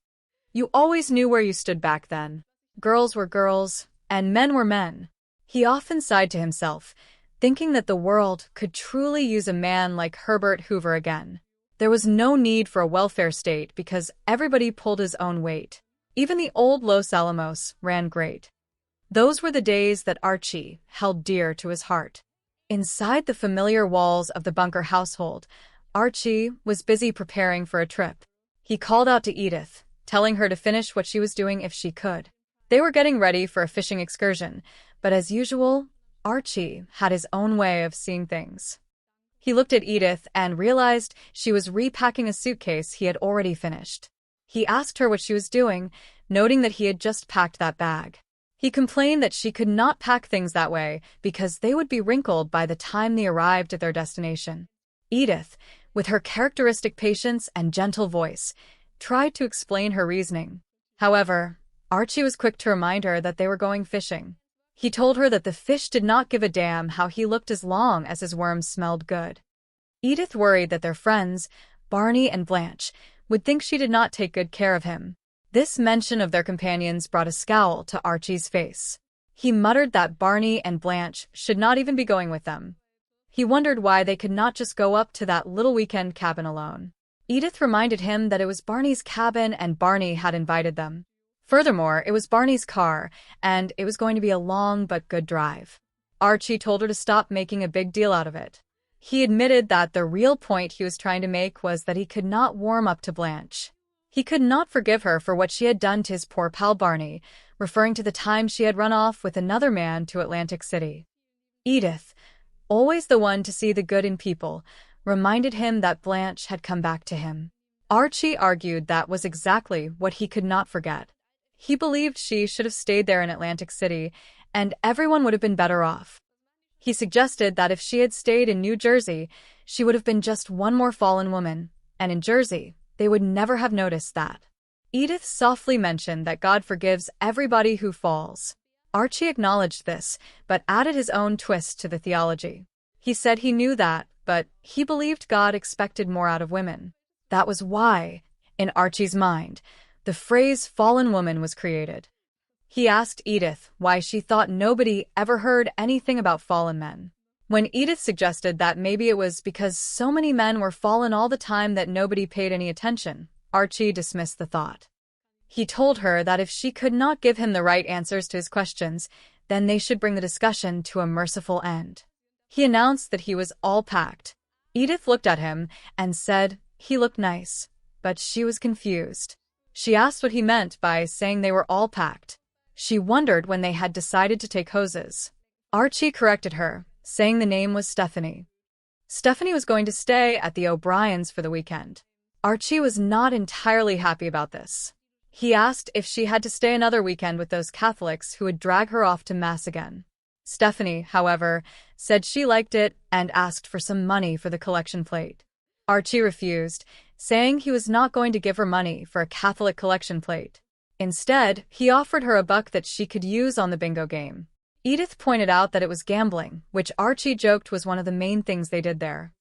Speaker 6: You always knew where you stood back then. Girls were girls, and men were men. He often sighed to himself, thinking that the world could truly use a man like Herbert Hoover again. There was no need for a welfare state because everybody pulled his own weight. Even the old Los Alamos ran great. Those were the days that Archie held dear to his heart. Inside the familiar walls of the Bunker household, Archie was busy preparing for a trip. He called out to Edith, telling her to finish what she was doing if she could. They were getting ready for a fishing excursion, but as usual, Archie had his own way of seeing things. He looked at Edith and realized she was repacking a suitcase he had already finished. He asked her what she was doing, noting that he had just packed that bag. He complained that she could not pack things that way because they would be wrinkled by the time they arrived at their destination. Edith, with her characteristic patience and gentle voice, tried to explain her reasoning. However, Archie was quick to remind her that they were going fishing. He told her that the fish did not give a damn how he looked as long as his worms smelled good. Edith worried that their friends, Barney and Blanche, would think she did not take good care of him. This mention of their companions brought a scowl to Archie's face. He muttered that Barney and Blanche should not even be going with them. He wondered why they could not just go up to that little weekend cabin alone. Edith reminded him that it was Barney's cabin and Barney had invited them. Furthermore, it was Barney's car, and it was going to be a long but good drive. Archie told her to stop making a big deal out of it. He admitted that the real point he was trying to make was that he could not warm up to Blanche. He could not forgive her for what she had done to his poor pal Barney, referring to the time she had run off with another man to Atlantic City. Edith, always the one to see the good in people, reminded him that Blanche had come back to him. Archie argued that was exactly what he could not forget. He believed she should have stayed there in Atlantic City, and everyone would have been better off. He suggested that if she had stayed in New Jersey, she would have been just one more fallen woman, and in Jersey, they would never have noticed that. Edith softly mentioned that God forgives everybody who falls. Archie acknowledged this, but added his own twist to the theology. He said he knew that, but he believed God expected more out of women. That was why, in Archie's mind, the phrase fallen woman was created. He asked Edith why she thought nobody ever heard anything about fallen men. When Edith suggested that maybe it was because so many men were fallen all the time that nobody paid any attention, Archie dismissed the thought. He told her that if she could not give him the right answers to his questions, then they should bring the discussion to a merciful end. He announced that he was all packed. Edith looked at him and said he looked nice, but she was confused. She asked what he meant by saying they were all packed. She wondered when they had decided to take hoses. Archie corrected her, saying the name was Stephanie. Stephanie was going to stay at the O'Briens for the weekend. Archie was not entirely happy about this. He asked if she had to stay another weekend with those Catholics who would drag her off to Mass again. Stephanie, however, said she liked it and asked for some money for the collection plate. Archie refused, saying he was not going to give her money for a Catholic collection plate. Instead, he offered her $1 that she could use on the bingo game. Edith pointed out that it was gambling, which Archie joked was one of the main things they did there.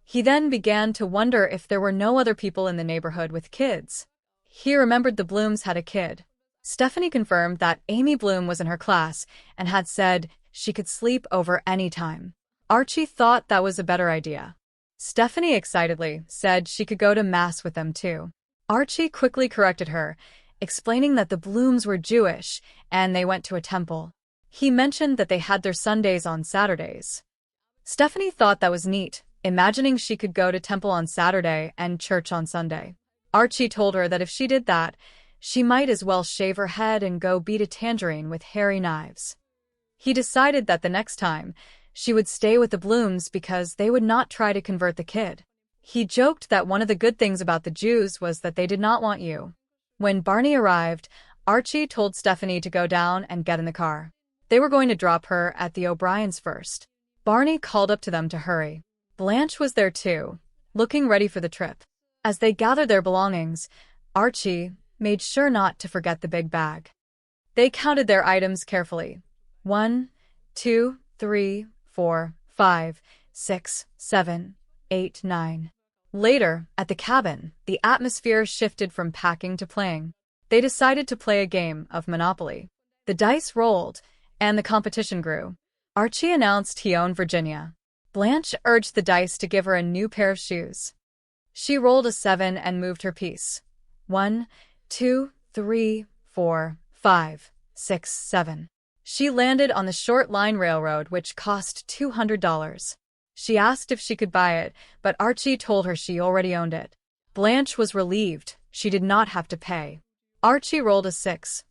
Speaker 6: He then began to wonder if there were no other people in the neighborhood with kids. He remembered the Blooms had a kid. Stephanie confirmed that Amy Bloom was in her class and had said she could sleep over any time. Archie thought that was a better idea. Stephanie excitedly said she could go to Mass with them too. Archie quickly corrected her, explaining that the Blooms were Jewish and they went to a temple. He mentioned that they had their Sundays on Saturdays. Stephanie thought that was neat, imagining she could go to temple on Saturday and church on Sunday. Archie told her that if she did that, she might as well shave her head and go beat a tangerine with hairy knives. He decided that the next time, she would stay with the Blooms because they would not try to convert the kid. He joked that one of the good things about the Jews was that they did not want you. When Barney arrived, Archie told Stephanie to go down and get in the car. They were going to drop her at the O'Briens first. Barney called up to them to hurry. Blanche was there too, looking ready for the trip. As they gathered their belongings, Archie made sure not to forget the big bag. They counted their items carefully. 1, 2, 3, 4, 5, 6, 7, 8, 9. Later, at the cabin, the atmosphere shifted from packing to playing. They decided to play a game of Monopoly. The dice rolled, and the competition grew. Archie announced he owned Virginia. Blanche urged the dice to give her a new pair of shoes. She rolled a 7 and moved her piece. 1, 2, 3, 4, 5, 6, 7. She landed on the short line railroad, which cost $200. She asked if she could buy it, but Archie told her she already owned it. Blanche was relieved. She did not have to pay. Archie rolled a 6.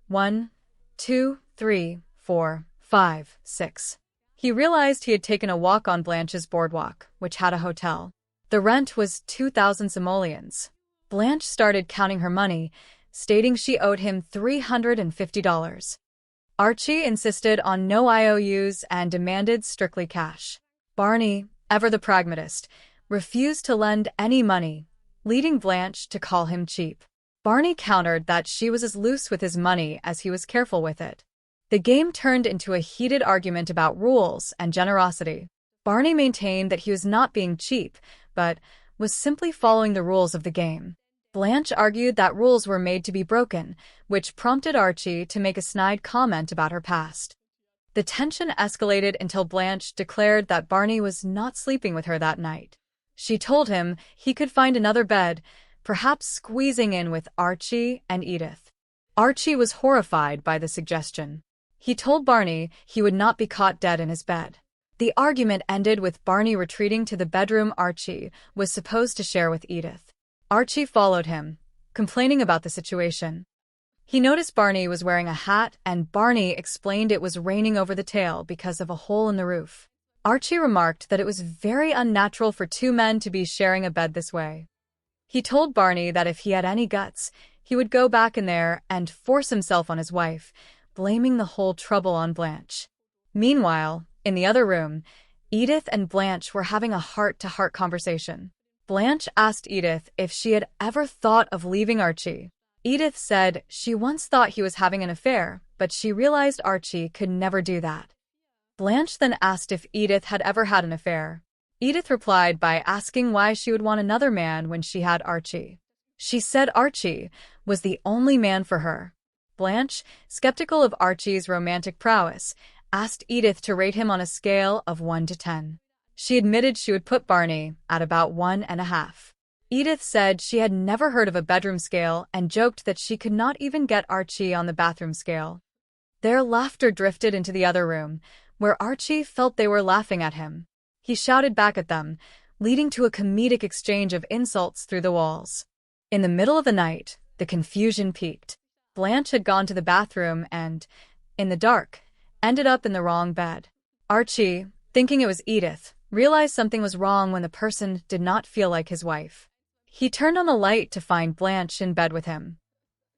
Speaker 6: 1, 2, 3, 4, 5, 6. He realized he had taken a walk on Blanche's boardwalk, which had a hotel. The rent was 2,000 simoleons. Blanche started counting her money, stating she owed him $350. Archie insisted on no IOUs and demanded strictly cash. Barney, ever the pragmatist, refused to lend any money, leading Blanche to call him cheap. Barney countered that she was as loose with his money as he was careful with it. The game turned into a heated argument about rules and generosity. Barney maintained that he was not being cheap, but was simply following the rules of the game. Blanche argued that rules were made to be broken, which prompted Archie to make a snide comment about her past. The tension escalated until Blanche declared that Barney was not sleeping with her that night. She told him he could find another bed, perhaps squeezing in with Archie and Edith. Archie was horrified by the suggestion. He told Barney he would not be caught dead in his bed. The argument ended with Barney retreating to the bedroom Archie was supposed to share with Edith. Archie followed him, complaining about the situation. He noticed Barney was wearing a hat, and Barney explained it was raining over the tail because of a hole in the roof. Archie remarked that it was very unnatural for two men to be sharing a bed this way. He told Barney that if he had any guts, he would go back in there and force himself on his wife, blaming the whole trouble on Blanche. Meanwhile, in the other room, Edith and Blanche were having a heart-to-heart conversation. Blanche asked Edith if she had ever thought of leaving Archie. Edith said she once thought he was having an affair, but she realized Archie could never do that. Blanche then asked if Edith had ever had an affair. Edith replied by asking why she would want another man when she had Archie. She said Archie was the only man for her. Blanche, skeptical of Archie's romantic prowess, asked Edith to rate him on a scale of 1 to 10. She admitted she would put Barney at about 1.5. Edith said she had never heard of a bedroom scale and joked that she could not even get Archie on the bathroom scale. Their laughter drifted into the other room, where Archie felt they were laughing at him. He shouted back at them, leading to a comedic exchange of insults through the walls. In the middle of the night, the confusion peaked. Blanche had gone to the bathroom and, in the dark, ended up in the wrong bed. Archie, thinking it was Edith, realized something was wrong when the person did not feel like his wife. He turned on the light to find Blanche in bed with him.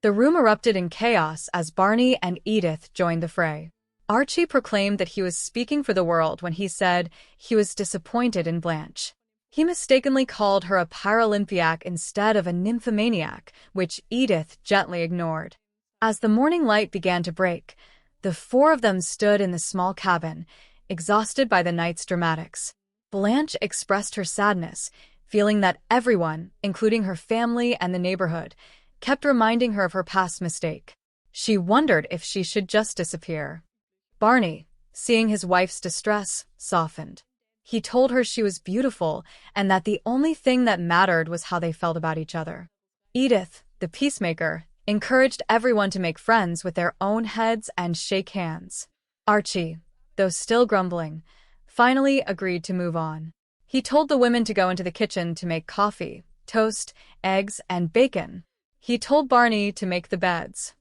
Speaker 6: The room erupted in chaos as Barney and Edith joined the fray. Archie proclaimed that he was speaking for the world when he said he was disappointed in Blanche. He mistakenly called her a Paralympiac instead of a nymphomaniac, which Edith gently ignored. As the morning light began to break, the four of them stood in the small cabin, exhausted by the night's dramatics. Blanche expressed her sadness, feeling that everyone, including her family and the neighborhood, kept reminding her of her past mistake. She wondered if she should just disappear. Barney, seeing his wife's distress, softened. He told her she was beautiful and that the only thing that mattered was how they felt about each other. Edith, the peacemaker, encouraged everyone to make friends with their own heads and shake hands. Archie, though still grumbling, finally agreed to move on. He told the women to go into the kitchen to make coffee, toast, eggs, and bacon. He told Barney to make the beds.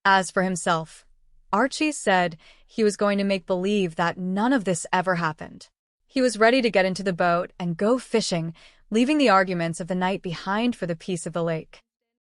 Speaker 6: As for himself, Archie said he was going to make believe that none of this ever happened. He was ready to get into the boat and go fishing, leaving the arguments of the night behind for the peace of the lake.